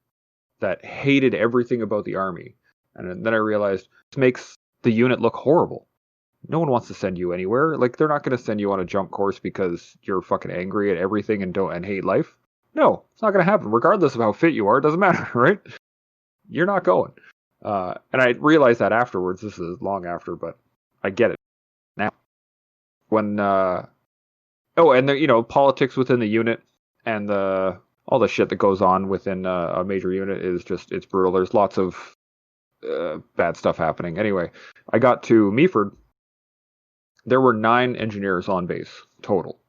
that hated everything about the Army. And then I realized this makes the unit look horrible. No one wants to send you anywhere. Like they're not going to send you on a jump course because you're fucking angry at everything and hate life. No, it's not going to happen. Regardless of how fit you are, it doesn't matter, right? You're not going. And I realized that afterwards. This is long after, but I get it now. When Oh, and the politics within the unit and all the shit that goes on within a major unit is just it's brutal. There's lots of bad stuff happening. Anyway, I got to Meaford. There were 9 engineers on base total.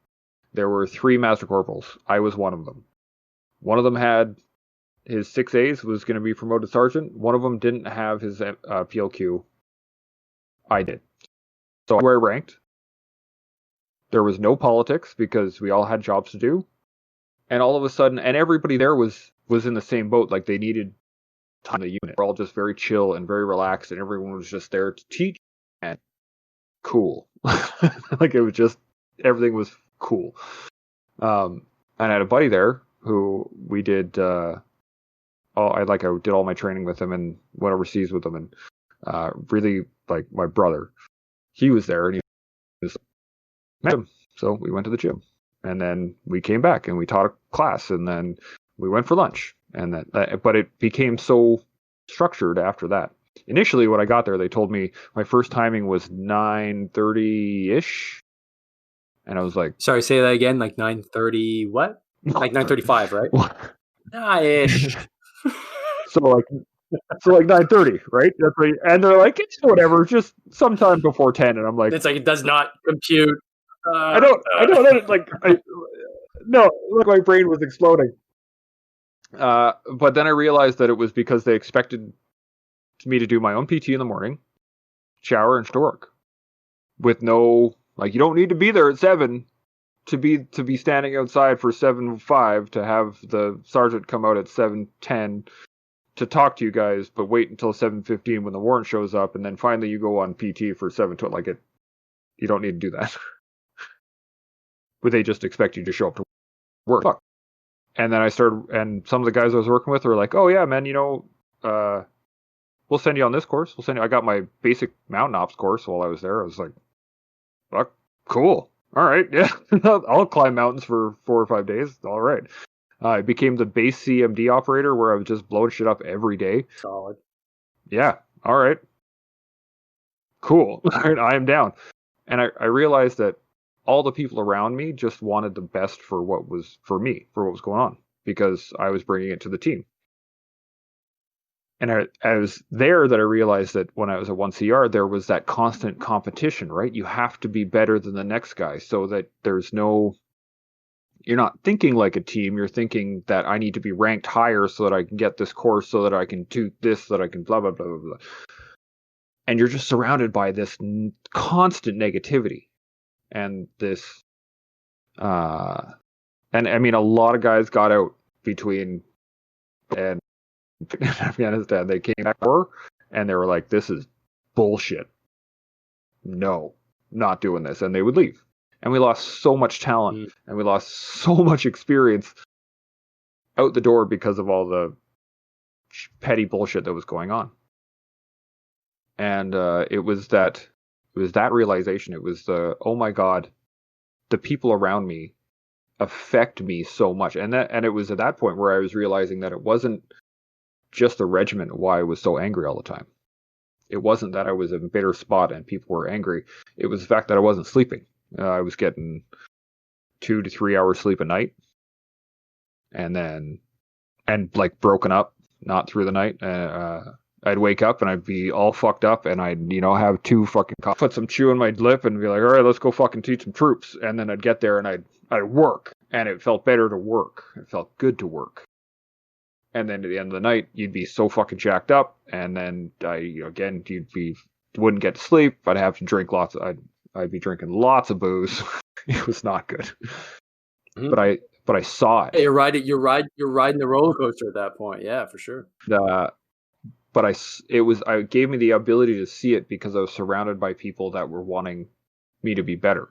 There were 3 master corporals. I was one of them. One of them had his 6As, was going to be promoted sergeant. One of them didn't have his PLQ. I did. So where I ranked, there was no politics because we all had jobs to do. And all of a sudden, and everybody there was in the same boat. Like they needed time in the unit. We're all just very chill and very relaxed, and everyone was just there to teach and cool. Like it was just everything was cool. And I had a buddy there who we did. I did all my training with him and went overseas with him, and really like my brother. He was there, and he was met him. So we went to the gym, and then we came back and we taught a class, and then we went for lunch, and but it became so structured after that. Initially, when I got there, they told me my first timing was 9:30 ish, and I was like, "Sorry, say that again." Like 9:30, what? Like 9:35, right? Ish. So like 9:30, right? That's right. And they're like, it's whatever, just sometime before 10. And I'm like, it's like it does not compute. I don't like no, like my brain was exploding. But then I realized that it was because they expected me to do my own PT in the morning, shower, and to work with no like you don't need to be there at 7 to be standing outside for 7:05 to have the sergeant come out at 7:10 to talk to you guys, but wait until 7:15 when the warrant shows up, and then finally you go on PT for 7:12. Like it, you don't need to do that. But they just expect you to show up to work. Fuck. And then I started, and some of the guys I was working with were like, "Oh yeah, man, we'll send you on this course. We'll send you." I got my basic mountain ops course while I was there. I was like, "Fuck, cool. All right, yeah, I'll climb mountains for 4 or 5 days. All right." I became the base CMD operator where I was just blowing shit up every day. Solid. Yeah. All right. Cool. I am down. And I realized that all the people around me just wanted the best for what was for me, for what was going on, because I was bringing it to the team. And I was there that I realized that when I was at 1CR, there was that constant competition, right? You have to be better than the next guy so that you're not thinking like a team. You're thinking that I need to be ranked higher so that I can get this course, so that I can do this, so that I can blah, blah, blah, blah, blah. And you're just surrounded by this constant negativity and this, and I mean, a lot of guys got out between and Afghanistan. They came back and they were like, this is bullshit. No, not doing this. And they would leave. And we lost so much talent and we lost so much experience out the door because of all the petty bullshit that was going on. And it was that realization. It was oh my God, the people around me affect me so much. And it was at that point where I was realizing that it wasn't just the regiment why I was so angry all the time. It wasn't that I was in a bitter spot and people were angry. It was the fact that I wasn't sleeping. I was getting 2 to 3 hours sleep a night, and like broken up, not through the night. I'd wake up and I'd be all fucked up, and I'd have 2 fucking coffee, put some chew in my lip, and be like, all right, let's go fucking teach some troops. And then I'd get there and I'd work, and it felt better to work. It felt good to work. And then at the end of the night, you'd be so fucking jacked up, and then wouldn't get to sleep. I'd have to drink lots. I'd be drinking lots of booze. It was not good. Mm-hmm. But I saw it. Hey, you're riding the roller coaster at that point. Yeah, for sure. But it gave me the ability to see it because I was surrounded by people that were wanting me to be better.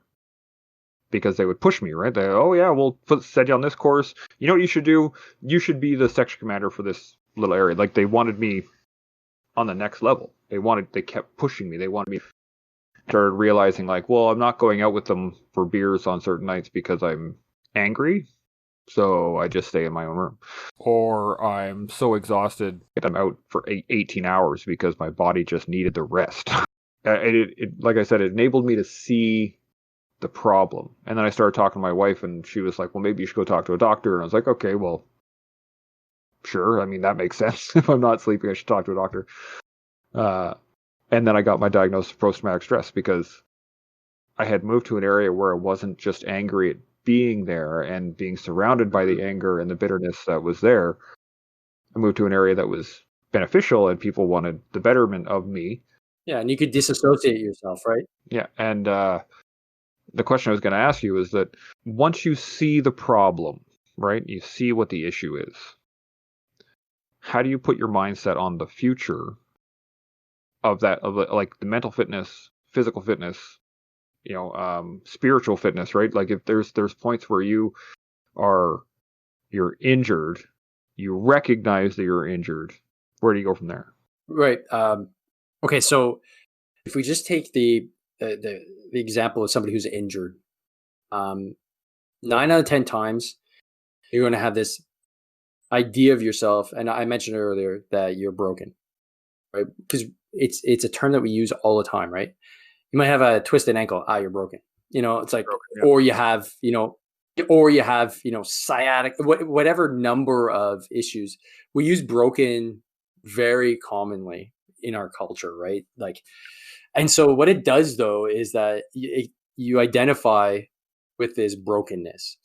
Because they would push me, right? Oh yeah, we'll send you on this course. You know what you should do? You should be the section commander for this little area. Like they wanted me on the next level. They kept pushing me. They wanted me. Started realizing like, well, I'm not going out with them for beers on certain nights because I'm angry. So I just stay in my own room. Or I'm so exhausted that I'm out for 18 hours because my body just needed the rest. Like I said, it enabled me to see the problem. And then I started talking to my wife, and she was like, well, maybe you should go talk to a doctor. And I was like, okay, well, sure. I mean, that makes sense. If I'm not sleeping, I should talk to a doctor. And then I got my diagnosis of post-traumatic stress because I had moved to an area where I wasn't just angry at being there and being surrounded by the anger and the bitterness that was there. I moved to an area that was beneficial and people wanted the betterment of me. Yeah, and you could disassociate yourself, right? Yeah, and the question I was going to ask you is that once you see the problem, right, you see what the issue is, how do you put your mindset on the future of that, of like the mental fitness, physical fitness, spiritual fitness, right? Like if there's points where you're injured, you recognize that you're injured. Where do you go from there? Right. Okay, so if we just take the example of somebody who's injured, 9 out of 10 times you're going to have this idea of yourself, and I mentioned earlier that you're broken, right? Because it's a term that we use all the time, right? You might have a twisted ankle, you're broken. It's like, broken, yeah. Or you have sciatic, whatever number of issues. We use broken very commonly in our culture, right? Like, and so what it does though is that you identify with this brokenness.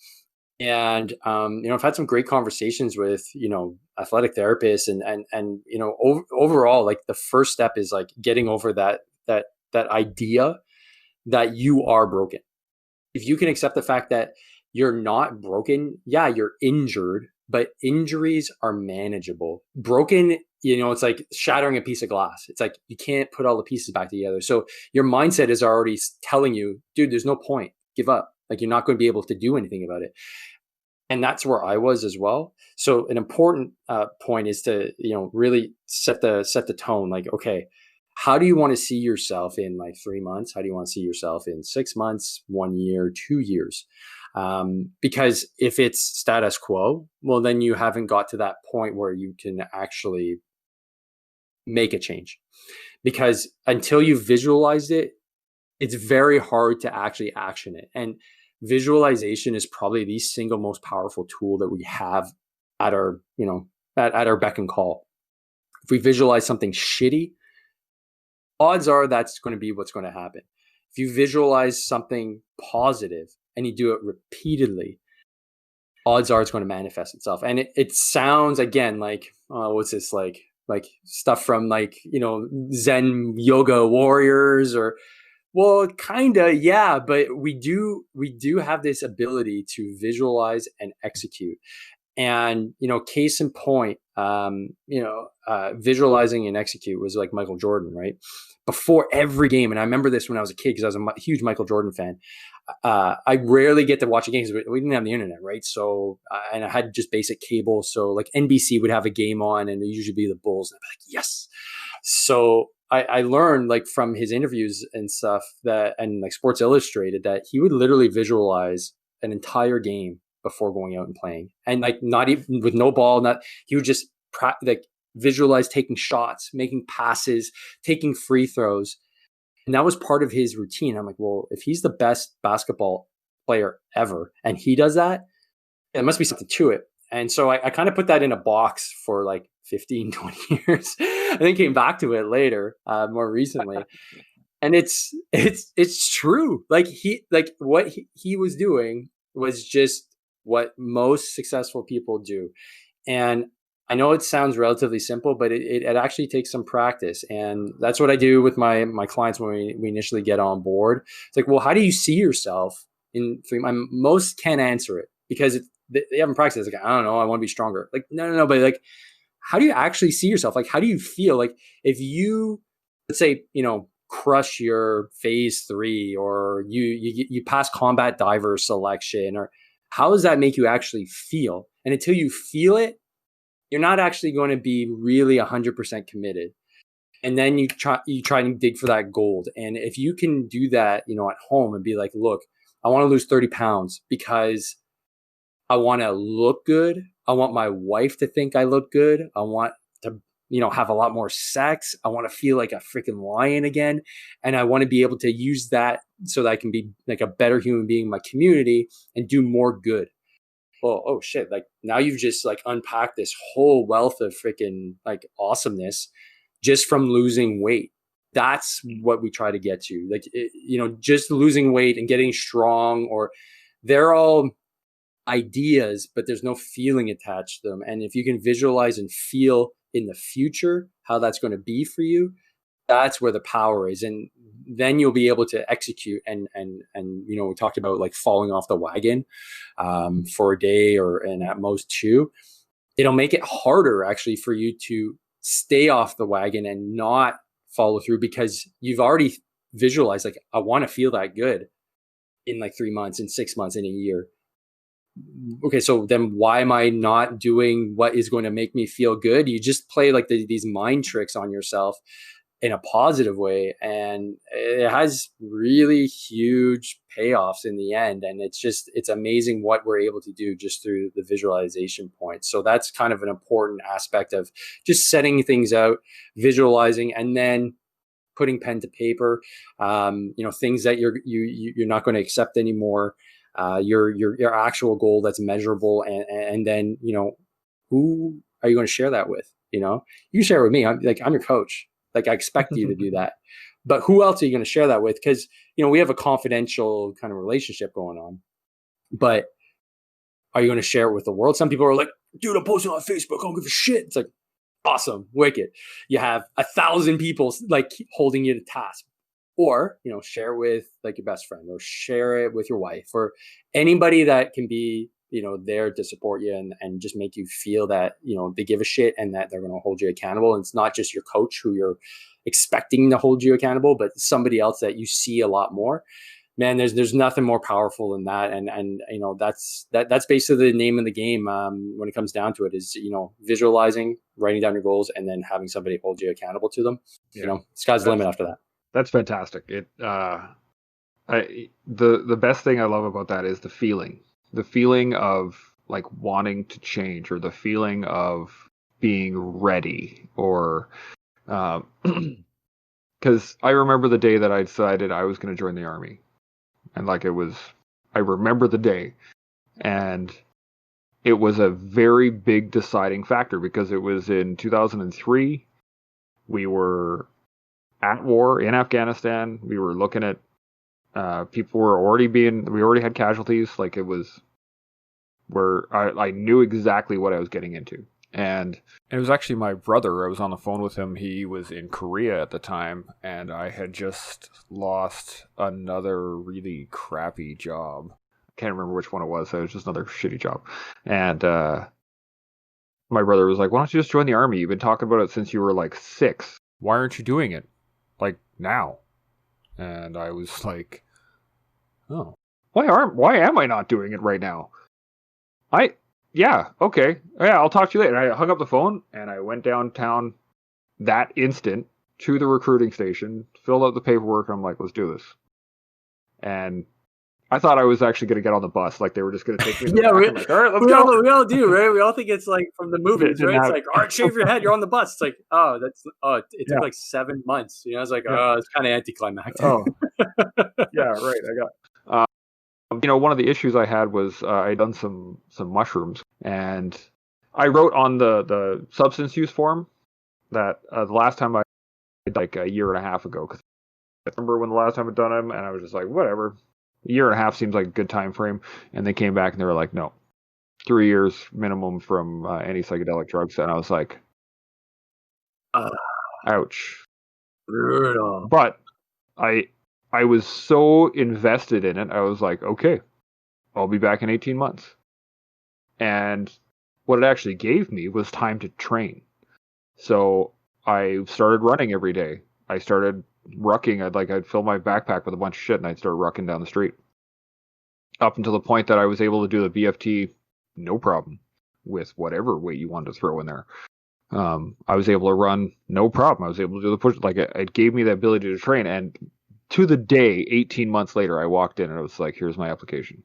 And I've had some great conversations with athletic therapists, and overall, like the first step is like getting over that idea that you are broken. If you can accept the fact that you're not broken, yeah, you're injured, but injuries are manageable. Broken, it's like shattering a piece of glass. It's like you can't put all the pieces back together. So your mindset is already telling you, dude, there's no point. Give up. Like you're not going to be able to do anything about it. And that's where I was as well. So an important point is to really set the tone. Like, okay, how do you want to see yourself in like 3 months? How do you want to see yourself in 6 months, 1 year, 2 years? Because if it's status quo, well, then you haven't got to that point where you can actually make a change. Because until you visualized it, it's very hard to actually action it. And visualization is probably the single most powerful tool that we have at our, at our beck and call. If we visualize something shitty, odds are that's going to be what's going to happen. If you visualize something positive and you do it repeatedly, odds are it's going to manifest itself. And it sounds again like, what's this like stuff from like, Zen yoga warriors or, well, kinda, yeah, but we do have this ability to visualize and execute. And case in point, visualizing and execute was like Michael Jordan, right? Before every game, and I remember this when I was a kid because I was a huge Michael Jordan fan. I rarely get to watch a game because we didn't have the internet, right? So, and I had just basic cable. So, like NBC would have a game on, and it usually be the Bulls, and I'd be like, yes. So I learned like from his interviews and stuff and like Sports Illustrated that he would literally visualize an entire game before going out and playing, and like not even with no ball, he would just like visualize taking shots, making passes, taking free throws. And that was part of his routine. I'm like, well, if he's the best basketball player ever and he does that, there must be something to it. And so I kind of put that in a box for like 15, 20 years. I then came back to it later, more recently. And it's true. Like what he was doing was just what most successful people do. And I know it sounds relatively simple, but it actually takes some practice. And that's what I do with my clients when we initially get on board. It's like, well, how do you see yourself in 3 months? Most can't answer it because they haven't practiced. It's like, I don't know, I want to be stronger. Like, no, but like, how do you actually see yourself? Like, how do you feel? Like if you, let's say, crush your phase 3 or you pass combat diver selection, or how does that make you actually feel? And until you feel it, you're not actually going to be really 100% committed. And then you try and dig for that gold. And if you can do that, at home and be like, look, I want to lose 30 pounds because I want to look good. I want my wife to think I look good. I want to have a lot more sex. I want to feel like a freaking lion again. And I want to be able to use that so that I can be like a better human being in my community and do more good. Oh shit. Like now you've just like unpacked this whole wealth of freaking like awesomeness just from losing weight. That's what we try to get to. Like, just losing weight and getting strong, or they're all ideas, but there's no feeling attached to them. And if you can visualize and feel in the future how that's going to be for you, that's where the power is. And then you'll be able to execute. And we talked about like falling off the wagon for a day and at most two. It'll make it harder actually for you to stay off the wagon and not follow through, because you've already visualized like, I want to feel that good in like 3 months, in 6 months, in a year. Okay, so then why am I not doing what is going to make me feel good? You just play like these mind tricks on yourself in a positive way, and it has really huge payoffs in the end. And it's amazing what we're able to do just through the visualization point. So that's kind of an important aspect of just setting things out, visualizing, and then putting pen to paper, things that you're not going to accept anymore, your actual goal that's measurable, and then who are you going to share that with? You can share it with me. I'm your coach. Like, I expect you to do that. But who else are you going to share that with? Because, we have a confidential kind of relationship going on. But are you going to share it with the world? Some people are like, dude, I'm posting on Facebook. I don't give a shit. It's like, awesome, wicked. You have 1,000 people like holding you to task. Or, share with like your best friend, or share it with your wife, or anybody that can be there to support you and just make you feel that they give a shit and that they're going to hold you accountable. And it's not just your coach who you're expecting to hold you accountable, but somebody else that you see a lot more. Man, there's nothing more powerful than that. And that's basically the name of the game when it comes down to it, is visualizing, writing down your goals, and then having somebody hold you accountable to them. Sky's the limit after that. That's fantastic. The best thing I love about that is the feeling of like wanting to change, or the feeling of being ready, or because I remember the day that I decided I was going to join the Army, and I remember the day, and it was a very big deciding factor, because it was in 2003. We were at war in Afghanistan. We were looking at people were we already had casualties. Like, it was where I knew exactly what I was getting into. And it was actually my brother. I was on the phone with him. He was in Korea at the time, and I had just lost another really crappy job. I can't remember which one it was. So it was just another shitty job. And my brother was like, why don't you just join the Army? You've been talking about it since you were like 6. Why aren't you doing it like now? And I was like, oh, why am I not doing it right now? Yeah, okay. Yeah, I'll talk to you later. And I hung up the phone, and I went downtown that instant to the recruiting station, filled out the paperwork, and I'm like, let's do this. And I thought I was actually going to get on the bus. Like, they were just going to take me to the back. I'm like, all right, let's go. We all do, right? We all think it's like from the movies, right? It's like, all right, shave your head, you're on the bus. It's like, it took like 7 months. I was like, it's kind of anticlimactic. Oh, yeah, right. I got. One of the issues I had was I'd done some mushrooms, and I wrote on the substance use form that the last time I did, like a year and a half ago, because I remember when the last time I'd done them, and I was just like, whatever. A year and a half seems like a good time frame. And they came back and they were like, no, 3 years minimum from any psychedelic drugs. And I was like, ouch. Brutal. But I was so invested in it. I was like, okay, I'll be back in 18 months. And what it actually gave me was time to train. So I started running every day. I started rucking. I'd fill my backpack with a bunch of shit, and I'd start rucking down the street. Up until the point that I was able to do the BFT no problem with whatever weight you wanted to throw in there. I was able to run no problem. I was able to do the push. Like, it gave me the ability to train. And to the day, 18 months later, I walked in and I was like, here's my application.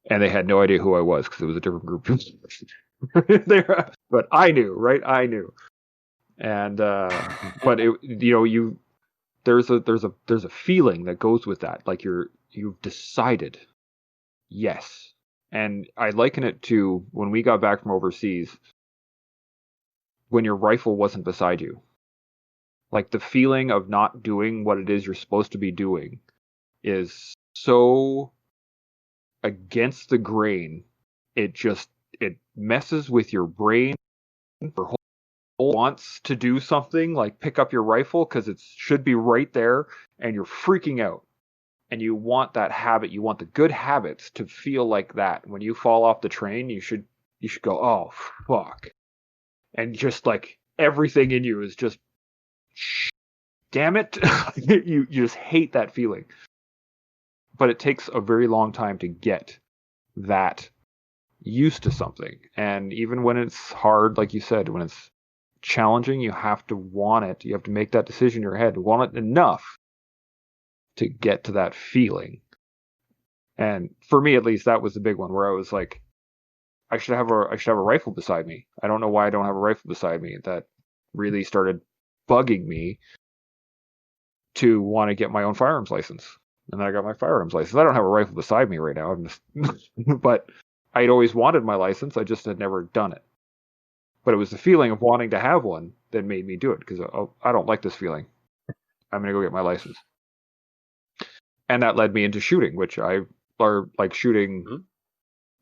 And they had no idea who I was, because it was a different group. But I knew, right? I knew. And but there's a feeling that goes with that. Like you've decided, yes. And I liken it to when we got back from overseas, when your rifle wasn't beside you. Like the feeling of not doing what it is you're supposed to be doing is so against the grain. It messes with your brain. Your whole wants to do something like pick up your rifle because it should be right there, and you're freaking out. And you want that habit. You want the good habits to feel like that. When you fall off the train, you should go, oh fuck, and just like everything in you is just, damn it. You just hate that feeling. But it takes a very long time to get that used to something. And even when it's hard, like you said, when it's challenging, you have to want it. You have to make that decision in your head, want it enough to get to that feeling. And for me, at least, that was the big one where I was like, I should have a rifle beside me. I don't know why I don't have a rifle beside me. That really started bugging me to want to get my own firearms license. And then I got my firearms license. I don't have a rifle beside me right now. I'm just, but I'd always wanted my license. I just had never done it. But it was the feeling of wanting to have one that made me do it because I don't like this feeling. I'm gonna go get my license. And that led me into shooting, which I are like shooting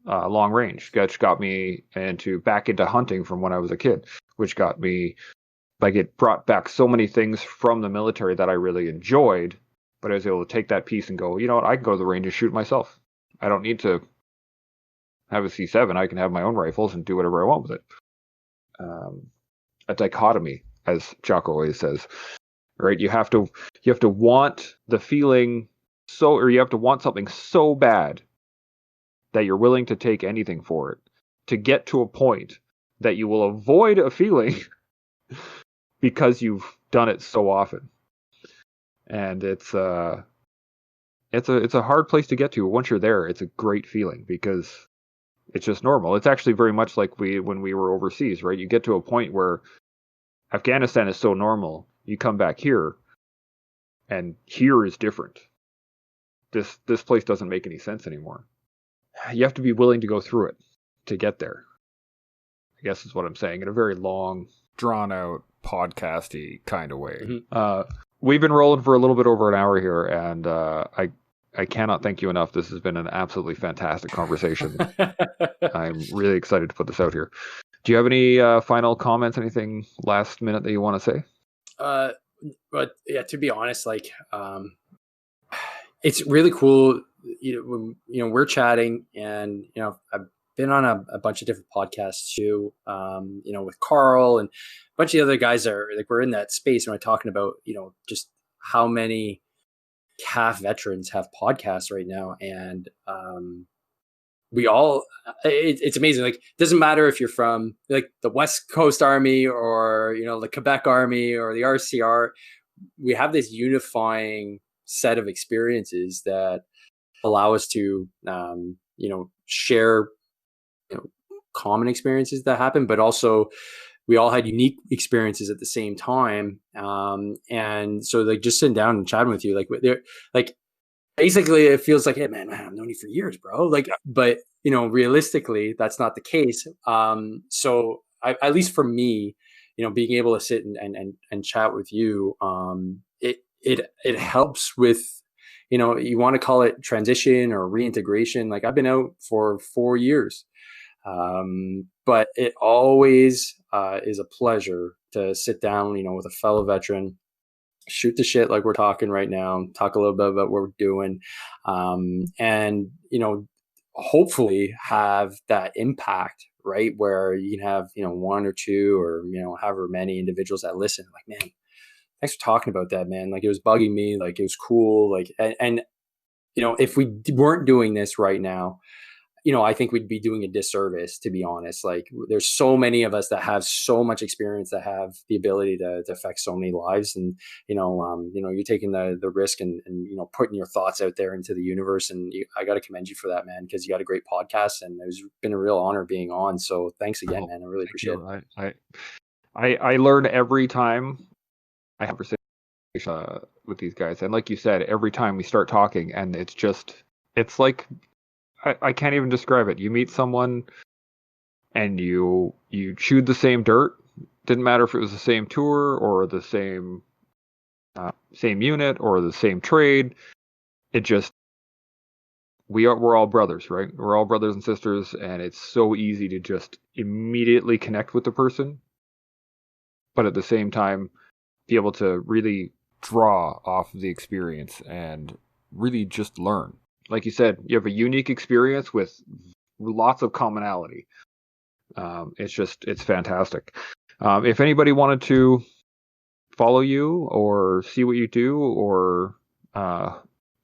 long range. Which got me back into hunting from when I was a kid, which got me like it brought back so many things from the military that I really enjoyed. But I was able to take that piece and go, you know what? I can go to the range and shoot myself. I don't need to have a C7. I can have my own rifles and do whatever I want with it. A dichotomy, as Jocko always says, right? You have to want the feeling or you have to want something so bad that you're willing to take anything for it to get to a point that you will avoid a feeling because you've done it so often. And it's a hard place to get to. Once you're there, it's a great feeling because it's just normal. It's actually very much like when we were overseas, right? You get to a point where Afghanistan is so normal. You come back here, and here is different. This place doesn't make any sense anymore. You have to be willing to go through it to get there. I guess is what I'm saying in a very long, drawn out, podcasty kind of way. Mm-hmm. We've been rolling for a little bit over an hour here, and I cannot thank you enough. This has been an absolutely fantastic conversation. I'm really excited to put this out here. Do you have any final comments, anything last minute that you want to say? But yeah, to be honest, like, it's really cool. When, we're chatting, and, I've been on a bunch of different podcasts too, with Carl and a bunch of the other guys that are like, we're in that space and we're talking about, just how many CAF veterans have podcasts right now. And, we all, it's amazing. Like, it doesn't matter if you're from like the West Coast Army or, the Quebec Army or the RCR, we have this unifying set of experiences that allow us to, share, common experiences that happen, but also we all had unique experiences at the same time. And so like just sitting down and chatting with you, like basically it feels like, hey man, I've known you for years, bro. Like, but realistically that's not the case. So at least for me, being able to sit and chat with you, it helps with, you want to call it transition or reintegration. Like I've been out for 4 years. But it always is a pleasure to sit down, with a fellow veteran, shoot the shit like we're talking right now, talk a little bit about what we're doing, and hopefully have that impact, right? Where you can have one or two or however many individuals that listen, like, man, thanks for talking about that, man. Like it was bugging me, like it was cool, like and if we weren't doing this right now, I think we'd be doing a disservice, to be honest. Like, there's so many of us that have so much experience, that have the ability to affect so many lives. And, you're taking the risk and putting your thoughts out there into the universe. And I got to commend you for that, man, because you got a great podcast, and it's been a real honor being on. So thanks again, man. I really appreciate it. I learn every time I have a conversation with these guys. And like you said, every time we start talking, and it's like, I can't even describe it. You meet someone and you chewed the same dirt. Didn't matter if it was the same tour or the same unit or the same trade. We're all brothers, right? We're all brothers and sisters, and it's so easy to just immediately connect with the person, but at the same time be able to really draw off the experience and really just learn. Like you said, you have a unique experience with lots of commonality. It's fantastic. If anybody wanted to follow you or see what you do or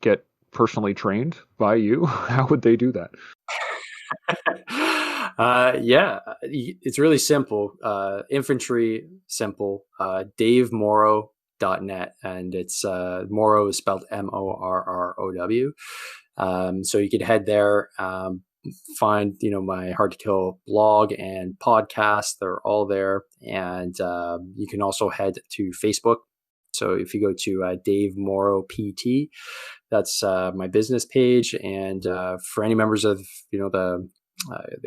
get personally trained by you, how would they do that? Yeah, it's really simple. Infantry, simple. DaveMorrow.net, and it's Morrow is spelled Morrow. So you could head there, find my Hard to Kill blog and podcast. They're all there, and you can also head to Facebook. So if you go to Dave Morrow PT, that's my business page. And for any members of the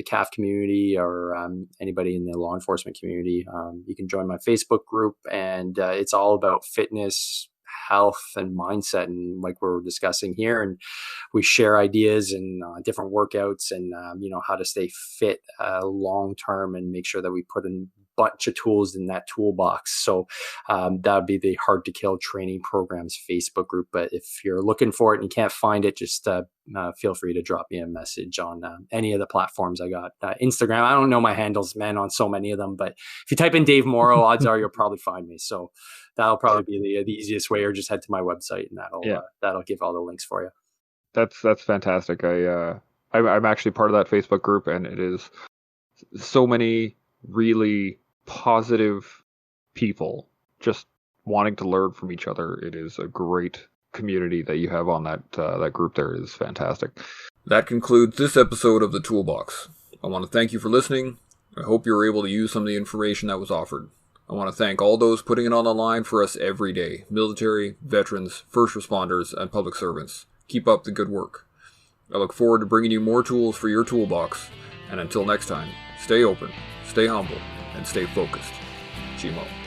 CAF community or anybody in the law enforcement community, you can join my Facebook group, and it's all about fitness, health, and mindset, and like we're discussing here. And we share ideas and different workouts, and how to stay fit long term, and make sure that we put in bunch of tools in that toolbox. So that would be the Hard to Kill Training Programs Facebook group. But if you're looking for it and you can't find it, just feel free to drop me a message on any of the platforms I got. Instagram, I don't know my handles, man, on so many of them, but if you type in Dave Morrow, odds are you'll probably find me. So that'll probably be the easiest way, or just head to my website, and that'll give all the links for you. That's fantastic. I'm actually part of that Facebook group, and it is so many really positive people just wanting to learn from each other. It is a great community that you have on that group. There is fantastic. That concludes this episode of the Toolbox. I want to thank you for listening. I hope you were able to use some of the information that was offered. I want to thank all those putting it on the line for us every day: military, veterans, first responders, and public servants. Keep up the good work. I look forward to bringing you more tools for your toolbox. And until next time, stay open, stay humble, and stay focused. Chimo.